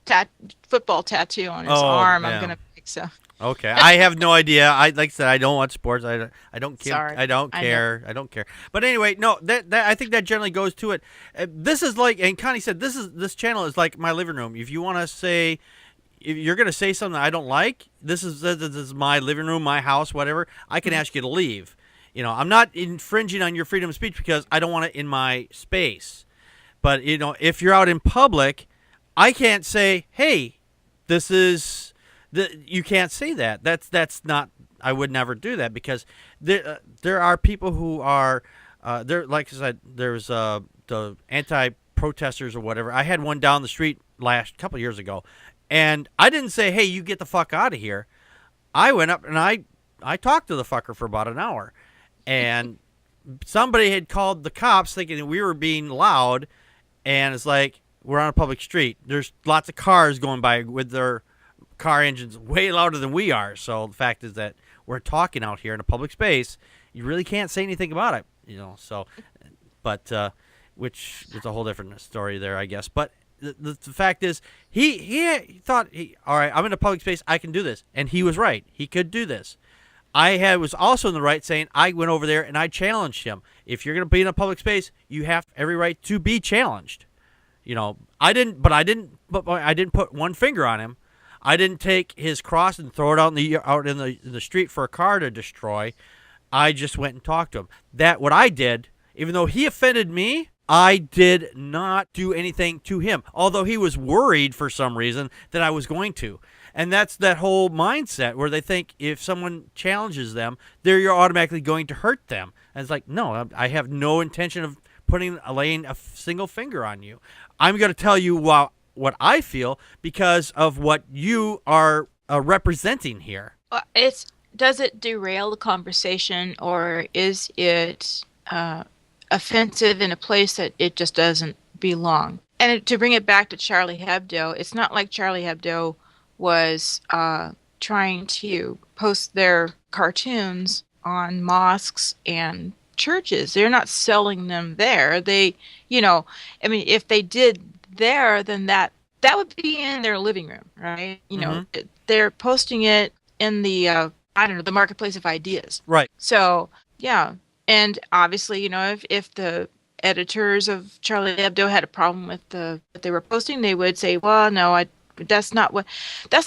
football tattoo on his arm. Yeah. I'm gonna make so. Okay, I have no idea. Like I said, I don't watch sports. I don't care. Sorry. I don't care. I don't care. But anyway, no. That I think that generally goes to it. This is like, and Connie said, this channel is like my living room. If you want to say, if you're gonna say something I don't like, this is my living room, my house, whatever. I can ask you to leave. I'm not infringing on your freedom of speech because I don't want it in my space. But if you're out in public, I can't say, "Hey, this is." You can't say that. That's not. I would never do that, because there are people who are there. Like I said, there's the anti-protesters or whatever. I had one down the street couple years ago, and I didn't say, "Hey, you get the fuck out of here." I went up and I talked to the fucker for about an hour, and somebody had called the cops thinking that we were being loud, and it's like, we're on a public street. There's lots of cars going by with their car engines way louder than we are. So the fact is that we're talking out here in a public space, you really can't say anything about it, so, but, which is a whole different story there, I guess. But the fact is, he thought, all right, I'm in a public space, I can do this. And he was right. He could do this. Was also in the right saying I went over there and I challenged him. If you're going to be in a public space, you have every right to be challenged. I didn't put one finger on him. I didn't take his cross and throw it out in the street for a car to destroy. I just went and talked to him. What I did, even though he offended me, I did not do anything to him, although he was worried for some reason that I was going to. And that's that whole mindset where they think if someone challenges them, you're automatically going to hurt them. And it's like, no, I have no intention of laying a single finger on you. I'm going to tell you what I feel because of what you are representing here. Does it derail the conversation, or is it offensive in a place that it just doesn't belong? And to bring it back to Charlie Hebdo, it's not like Charlie Hebdo was trying to post their cartoons on mosques and churches. They're not selling them there. If they did there, then that would be in their living room, right? They're posting it in the the marketplace of ideas. Right. So, yeah. And obviously, if the editors of Charlie Hebdo had a problem with what they were posting, they would say, well, no, that's not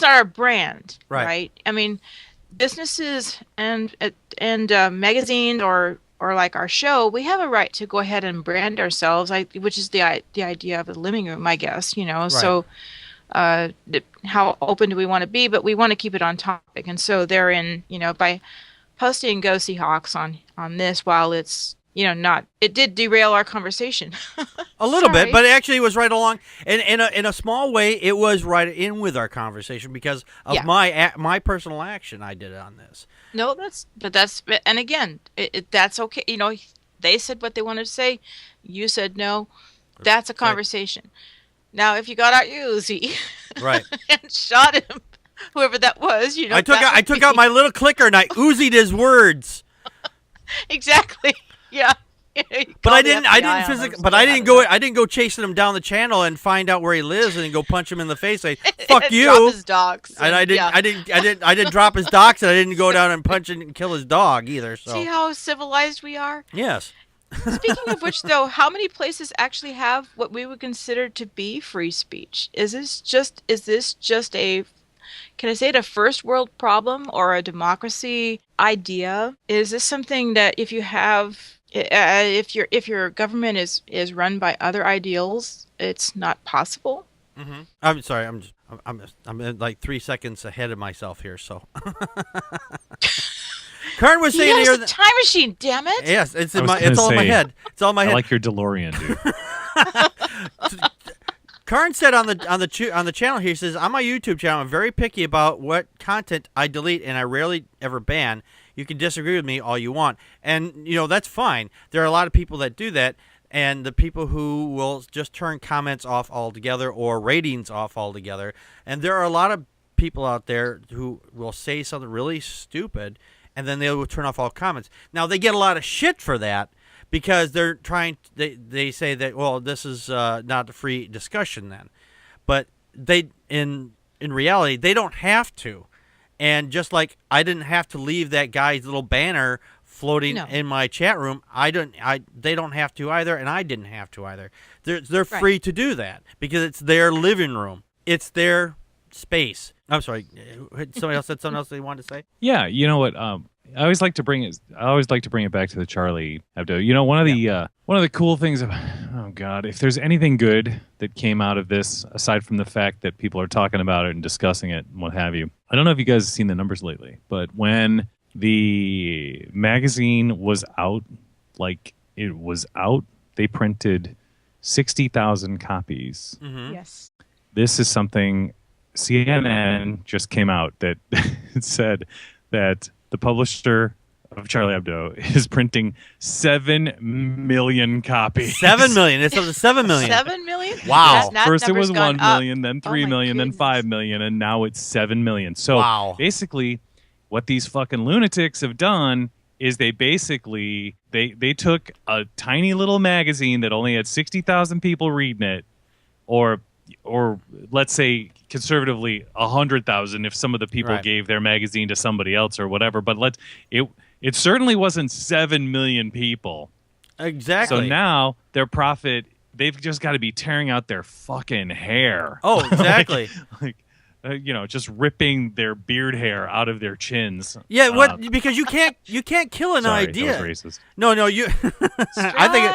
our brand, right? I mean, businesses and magazines or like our show, we have a right to go ahead and brand ourselves, which is the idea of the living room, I guess, Right. So how open do we want to be? But we want to keep it on topic. And so therein, by posting Go Seahawks on this, while it's, it did derail our conversation. A little bit, but actually it was right along. And in a small way, it was right in with our conversation because of my personal action I did on this. No, and again, that's okay. They said what they wanted to say. You said no. That's a conversation. Right. Now, if you got out your Uzi, right, and shot him, whoever that was, I took out my little clicker and I Uzi'd his words. Exactly. Yeah. But I didn't go chasing him down the channel and find out where he lives and then go punch him in the face. Say, "Fuck you!" Drop his dogs. And I didn't drop his dogs, and I didn't go down and punch and kill his dog either. So see how civilized we are? Yes. Speaking of which, though, how many places actually have what we would consider to be free speech? Is this just a, can I say it, a first world problem or a democracy idea? Is this something that if you have, if your government is run by other ideals, it's not possible? Mm-hmm. I'm sorry. I'm like 3 seconds ahead of myself here. So. Karen was saying here. The time machine, damn it! Yes, it's all in my head. It's all in my head. I like your DeLorean, dude. Karen said on the channel here, he says, on my YouTube channel, I'm very picky about what content I delete, and I rarely ever ban. You can disagree with me all you want, and that's fine. There are a lot of people that do that, and the people who will just turn comments off altogether or ratings off altogether. And there are a lot of people out there who will say something really stupid, and then they will turn off all comments. Now, they get a lot of shit for that because they're trying. They say that, well, this is not a free discussion then. But in reality, they don't have to. And just like I didn't have to leave that guy's little banner floating in my chat room, they don't have to either, and I didn't have to either. They're free to do that because it's their living room. It's their space. I'm sorry. Somebody else said something else they wanted to say? Yeah, you know what? I always like to bring it back to the Charlie Hebdo. One of the cool things of, oh God, if there's anything good that came out of this, aside from the fact that people are talking about it and discussing it and what have you. I don't know if you guys have seen the numbers lately, but when the magazine was out, they printed 60,000 copies. Mm-hmm. Yes. This is something CNN just came out that said that the publisher of Charlie Hebdo is printing 7 million copies. 7 million. It's up to 7 million. 7 million? Wow. First it was 1 million, then 3 my million, then goodness. 5 million, and now it's 7 million. So basically, what these fucking lunatics have done is they basically they took a tiny little magazine that only had 60,000 people reading it, or let's say conservatively 100,000 if some of the people gave their magazine to somebody else or whatever. But it certainly wasn't 7 million people. Exactly. So now their profit, they've just got to be tearing out their fucking hair. Oh, exactly. Just ripping their beard hair out of their chins. Yeah, because you can't kill an idea. That was racist. No, you. I think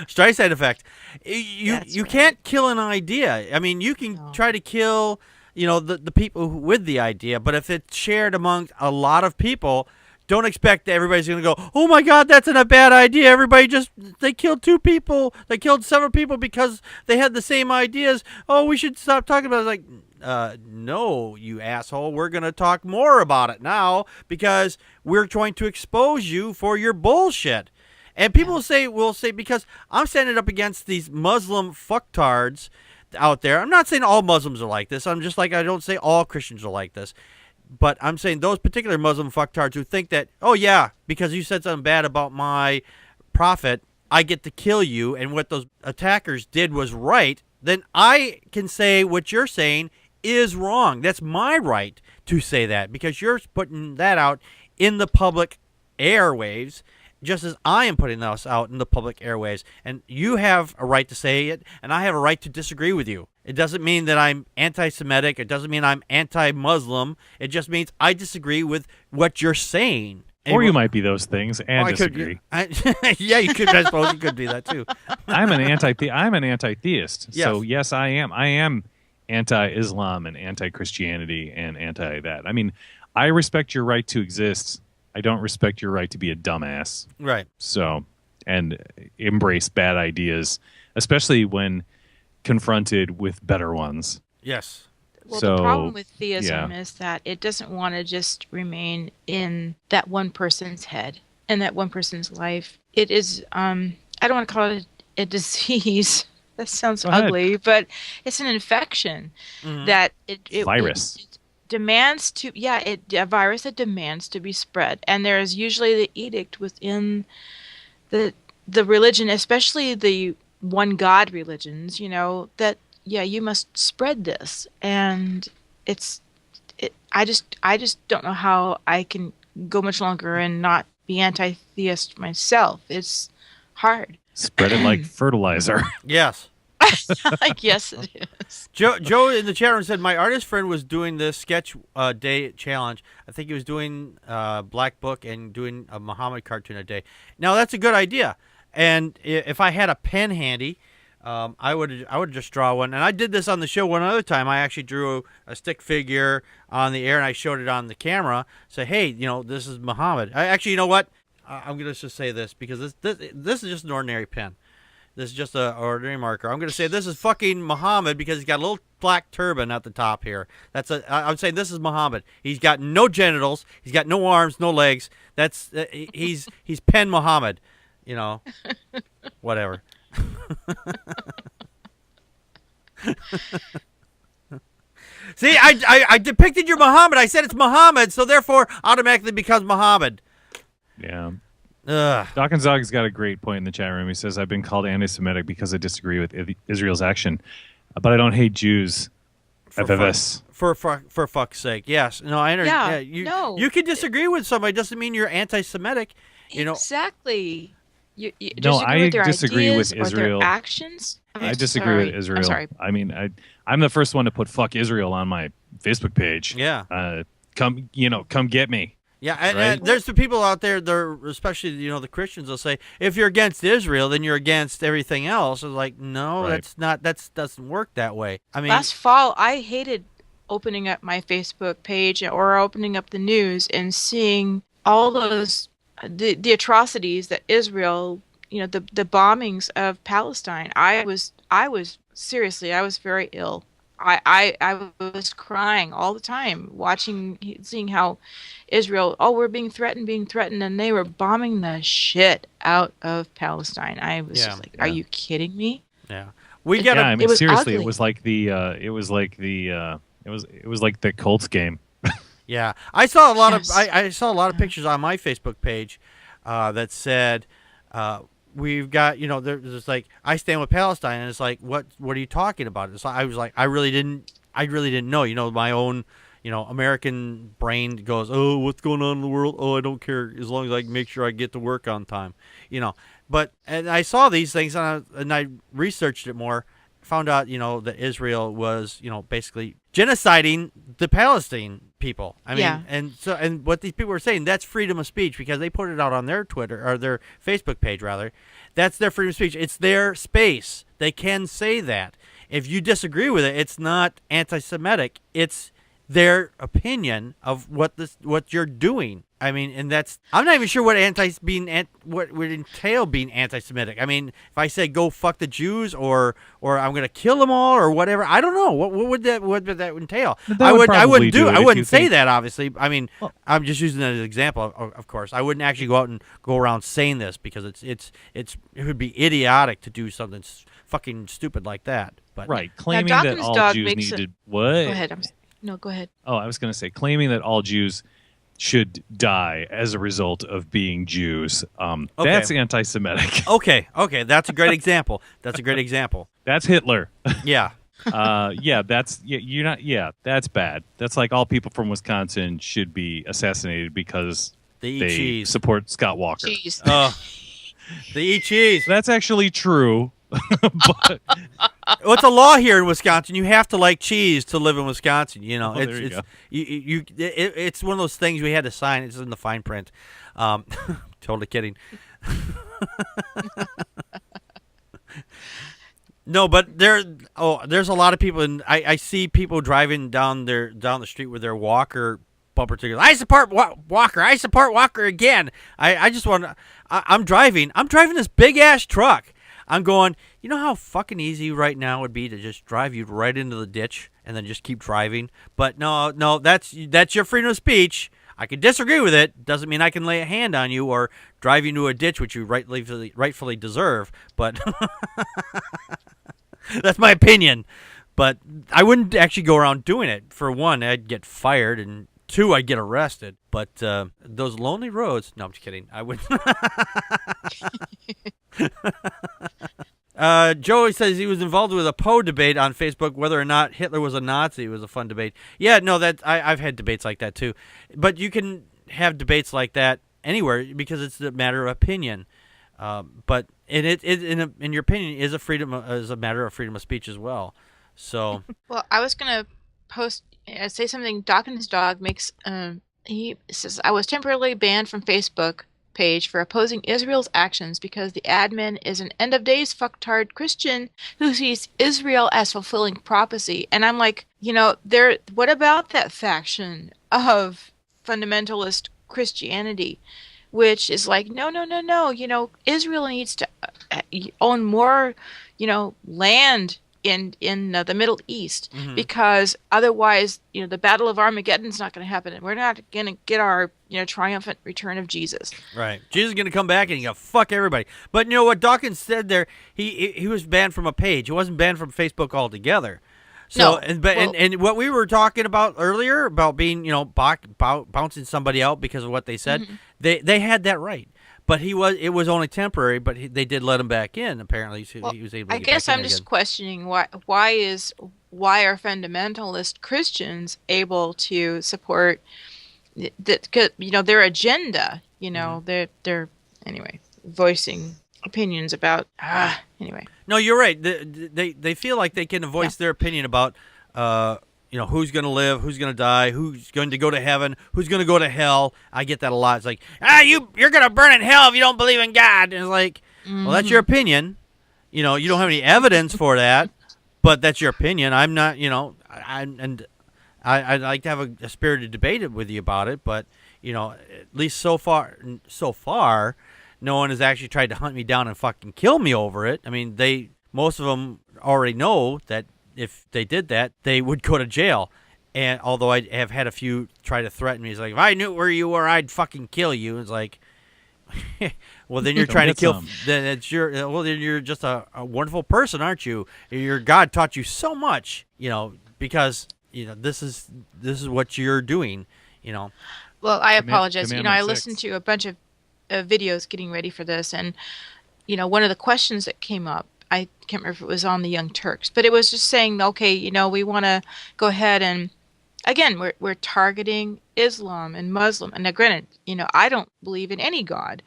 Streisand effect. You can't kill an idea. I mean, you can try to kill, the people with the idea, but if it's shared among a lot of people, don't expect that everybody's going to go, oh my God, that's a bad idea. Everybody they killed 2 people. They killed several people because they had the same ideas. Oh, we should stop talking about it. It's like, no, you asshole. We're going to talk more about it now because we're trying to expose you for your bullshit. And people will say, because I'm standing up against these Muslim fucktards out there. I'm not saying all Muslims are like this. I'm just like, I don't say all Christians are like this. But I'm saying those particular Muslim fucktards who think that, oh, yeah, because you said something bad about my prophet, I get to kill you, and what those attackers did was right, then I can say what you're saying is wrong. That's my right to say that because you're putting that out in the public airwaves just as I am putting this out in the public airwaves. And you have a right to say it, and I have a right to disagree with you. It doesn't mean that I'm anti-Semitic. It doesn't mean I'm anti-Muslim. It just means I disagree with what you're saying. Or you might be those things and disagree. Yeah, you could. I suppose you could be that too. I'm an anti-theist. Yes. So yes, I am. I am anti-Islam and anti-Christianity and anti that. I mean, I respect your right to exist. I don't respect your right to be a dumbass. Right. So, and embrace bad ideas, especially when confronted with better ones. Yes. Well, the problem with theism is that it doesn't want to just remain in that one person's head and that one person's life. It is, I don't want to call it a disease. That sounds ugly, but it's an infection that it virus. It demands to, a virus that demands to be spread. And there is usually the edict within the religion, especially the one God religions, that you must spread this. And I just don't know how I can go much longer and not be anti-theist myself. It's hard. Spread it like fertilizer. Yes. Yes, it is. Joe in the chat room said, my artist friend was doing this sketch day challenge. I think he was doing Black Book and doing a Muhammad cartoon a day. Now, that's a good idea. And if I had a pen handy, I would just draw one. And I did this on the show one other time. I actually drew a stick figure on the air, and I showed it on the camera. Say, hey, this is Muhammad. You know what? I'm going to just say this because this is just an ordinary pen. This is just an ordinary marker. I'm going to say this is fucking Muhammad because he's got a little black turban at the top here. I'm saying this is Muhammad. He's got no genitals. He's got no arms, no legs. He's Pen Muhammad. Whatever. See, I depicted your Muhammad. I said it's Muhammad, so therefore automatically becomes Muhammad. Yeah. Ugh. Doc and Zog's got a great point in the chat room. He says, I've been called anti-Semitic because I disagree with Israel's action, but I don't hate Jews. For fuck's sake. Yes. No, I understand. Yeah, you can disagree with somebody. Doesn't mean you're anti-Semitic. Exactly. You I disagree with Israel. Israel. Their actions. I disagree with Israel. I'm sorry. I mean, I'm the first one to put "fuck Israel" on my Facebook page. Yeah. Come get me. Yeah, and there's the people out there, especially the Christians, will say, if you're against Israel, then you're against everything else. It's like, no, that's not. That doesn't work that way. I mean, last fall, I hated opening up my Facebook page or opening up the news and seeing all those the atrocities that Israel, the bombings of Palestine. I was seriously, I was very ill. I was crying all the time, seeing how Israel, we're being threatened, and they were bombing the shit out of Palestine. I was just like, are you kidding me? Yeah. Seriously, ugly. it was like the Colts game. Yeah, I saw a lot Yes. of I saw a lot of pictures on my Facebook page that said we've got there's like I stand with Palestine, and it's like what are you talking about? It's like, I was like I really didn't know. My own American brain goes, oh, what's going on in the world? Oh, I don't care as long as I can make sure I get to work on time. But and I saw these things and I researched it more. Found out, that Israel was, basically genociding the Palestine people. I mean, Yeah. and what these people were saying, that's freedom of speech because they put it out on their Twitter or their Facebook page rather. That's their freedom of speech. It's their space. They can say that. If you disagree with it, it's not anti-Semitic. It's their opinion of what you're doing. I mean, and I'm not even sure what what would entail being anti-Semitic. I mean, if I say go fuck the Jews or I'm gonna kill them all or whatever, I don't know what would that entail. I wouldn't say that obviously. I mean, I'm just using that as an example. Of course, I wouldn't actually go out and go around saying this because it would be idiotic to do something fucking stupid like that. But Right, claiming Now, that Dawkins' all dog Jews makes needed what? Go ahead. No, go ahead. Oh, I was going to say, claiming that all Jews should die as a result of being Jews. That's anti-Semitic. Okay, that's a great example. That's Hitler. Yeah. That's bad. That's like all people from Wisconsin should be assassinated because They eat they cheese. support Scott Walker. Jeez. They eat cheese. That's actually true. But Well, it's a law here in Wisconsin. You have to like cheese to live in Wisconsin. there you go. It's one of those things we had to sign. It's in the fine print. Totally kidding. No, but there's a lot of people, and I see people driving down the street with their Walker bumper stickers. I support Walker. I support Walker again. I just want to. I'm driving this big ass truck. I'm going, you know how fucking easy right now would be to just drive you right into the ditch and then just keep driving? But no, that's your freedom of speech. I can disagree with it. Doesn't mean I can lay a hand on you or drive you into a ditch, which you rightfully deserve. But that's my opinion. But I wouldn't actually go around doing it. For one, I'd get fired, and two, I'd get arrested. But those lonely roads... No, I'm just kidding. I wouldn't... Joey says he was involved with a Poe debate on Facebook, whether or not Hitler was a Nazi. It was a fun debate. Yeah, no, I've had debates like that too. But you can have debates like that anywhere because it's a matter of opinion. But in your opinion, is a matter of freedom of speech as well. So Well, I was gonna say something. Dawkins' dog makes. He says I was temporarily banned from Facebook page for opposing Israel's actions because the admin is an end of days fucktard Christian who sees Israel as fulfilling prophecy. And I'm like, what about that faction of fundamentalist Christianity, which is like, no, Israel needs to own more, land in the Middle East, because otherwise, the Battle of Armageddon's not going to happen, and we're not going to get our, triumphant return of Jesus. Right, Jesus is going to come back and he's going to fuck everybody. But you know what Dawkins said there? He was banned from a page. He wasn't banned from Facebook altogether. So, No. and what we were talking about earlier about being, bouncing somebody out because of what they said, they had that right. But it was only temporary, but they did let him back in, apparently. So he was able to I get guess back in I'm just again. questioning why are fundamentalist Christians able to support their agenda, they're anyway, voicing opinions about anyway. No, you're right. They feel like they can voice their opinion about who's going to live, who's going to die, who's going to go to heaven, who's going to go to hell. I get that a lot. It's like, you're going to burn in hell if you don't believe in God. And it's like, well, that's your opinion. You don't have any evidence for that, but that's your opinion. I'm not, I'd like to have a spirited debate with you about it, but, at least so far, no one has actually tried to hunt me down and fucking kill me over it. I mean, most of them already know that if they did that, they would go to jail. And although I have had a few try to threaten me, it's like, if I knew where you were, I'd fucking kill you. It's like, well, then you're trying to kill. Then you're just a wonderful person, aren't you? Your God taught you so much, because this is what you're doing. Well, I apologize. I Commandment listened 6. to a bunch of videos getting ready for this, and one of the questions that came up, I can't remember if it was on the Young Turks, but it was just saying, okay, we want to go ahead and, again, we're targeting Islam and Muslim. And now, granted, I don't believe in any God,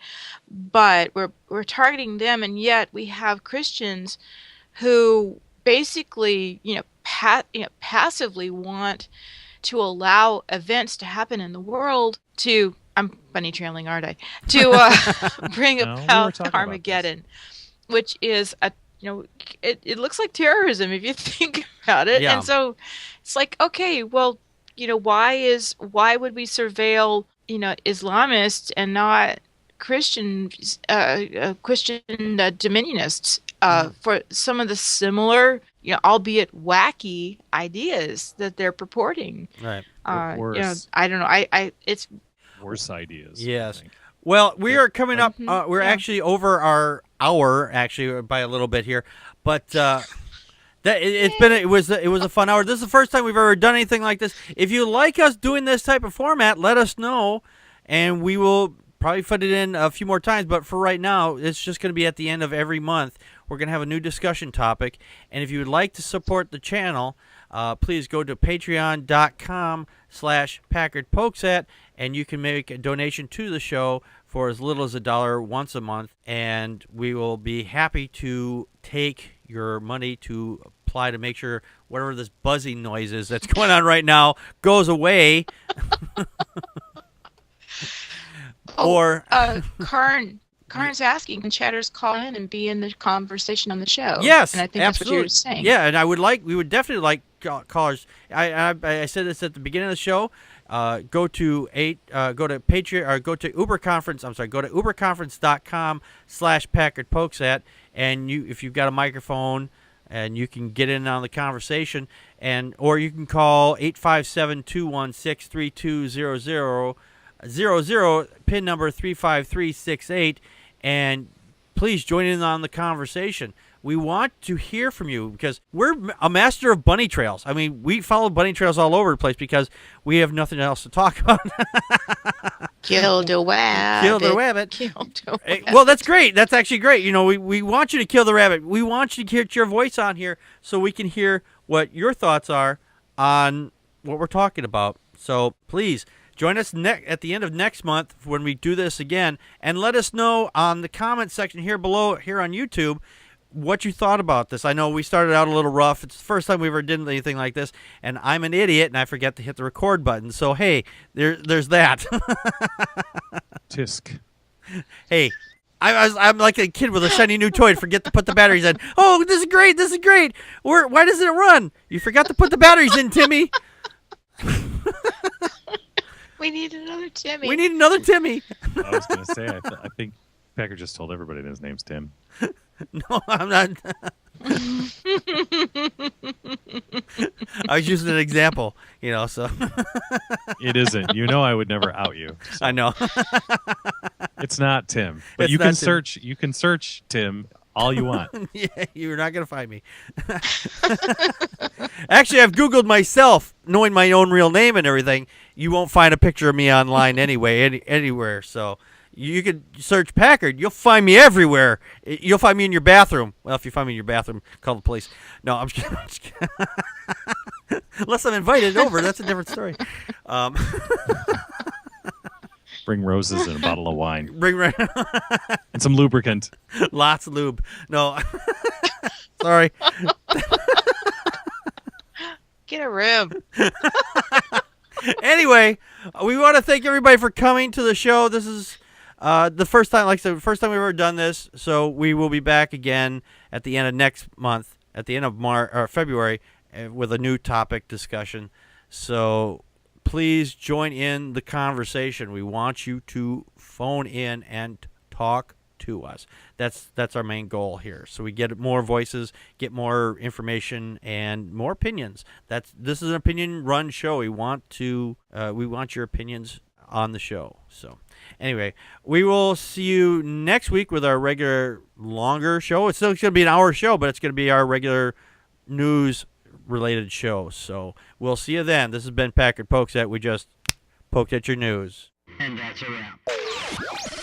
but we're targeting them, and yet we have Christians who basically, passively want to allow events to happen in the world to, I'm bunny trailing, aren't I? To bring No, we were about talking about Armageddon, which is it looks like terrorism if you think about it. Yeah. And so it's like, okay, well, why would we surveil, Islamists and not Christians, Christian dominionists for some of the similar, albeit wacky ideas that they're purporting. Right. Worse. I don't know. It's Worse ideas. Yes. I think. Well, we are coming up. We're Yeah. actually over our hour, actually, by a little bit here. But it was a fun hour. This is the first time we've ever done anything like this. If you like us doing this type of format, let us know, and we will probably fit it in a few more times. But for right now, it's just going to be at the end of every month. We're going to have a new discussion topic. And if you would like to support the channel, please go to patreon.com/Packard Pokes At, and you can make a donation to the show for as little as $1 once a month, and we will be happy to take your money to apply to make sure whatever this buzzing noise is that's going on right now goes away. Karn's asking, can chatters call in and be in the conversation on the show? Yes, and I think absolutely. That's what you're saying. Yeah, and we would definitely like callers. I said this at the beginning of the show. Go to Patreon, or go to Uber Conference. I'm sorry, go to uberconference.com/Packard Pokes At, and if you've got a microphone, and you can get in on the conversation, or you can call 857-216-3200, pin number 35368, and please join in on the conversation. We want to hear from you because we're a master of bunny trails. I mean, we follow bunny trails all over the place because we have nothing else to talk about. Killed a rabbit. Kill the rabbit. Killed a rabbit. Well, that's great. That's actually great. We want you to kill the rabbit. We want you to get your voice on here so we can hear what your thoughts are on what we're talking about. So please join us at the end of next month when we do this again, and let us know on the comment section here below here on YouTube what you thought about this. I know we started out a little rough. It's the first time we ever did anything like this, and I'm an idiot, and I forget to hit the record button. So, hey, there's that. Tisk. Hey, I'm like a kid with a shiny new toy. Forget to put the batteries in. Oh, this is great. This is great. Why doesn't it run? You forgot to put the batteries in, Timmy. We need another Timmy. We need another Timmy. I was going to say, I think Packard just told everybody that his name's Tim. No, I'm not. I was using an example, so. It isn't. I would never out you. So. I know. It's not Tim. But It's you not can Tim. search. You can search Tim all you want. Yeah, you're not going to find me. Actually, I've Googled myself, knowing my own real name and everything. You won't find a picture of me online anyway, anywhere. So you could search Packard. You'll find me everywhere. You'll find me in your bathroom. Well, if you find me in your bathroom, call the police. No, I'm just kidding. Unless I'm invited over, that's a different story. Bring roses and a bottle of wine. And some lubricant. Lots of lube. No. Sorry. Get a room. Anyway, we want to thank everybody for coming to the show. This is the first time, like I said, the first time we've ever done this. So we will be back again at the end of next month, at the end of February, with a new topic discussion. So please join in the conversation. We want you to phone in and talk to us. That's our main goal here. So we get more voices, get more information, and more opinions. This is an opinion-run show. We want your opinions on the show. So anyway, we will see you next week with our regular longer show. It's still going to be an hour show, but it's going to be our regular news-related show. So we'll see you then. This has been Packard Pokes At. We just poked at your news. And that's a wrap.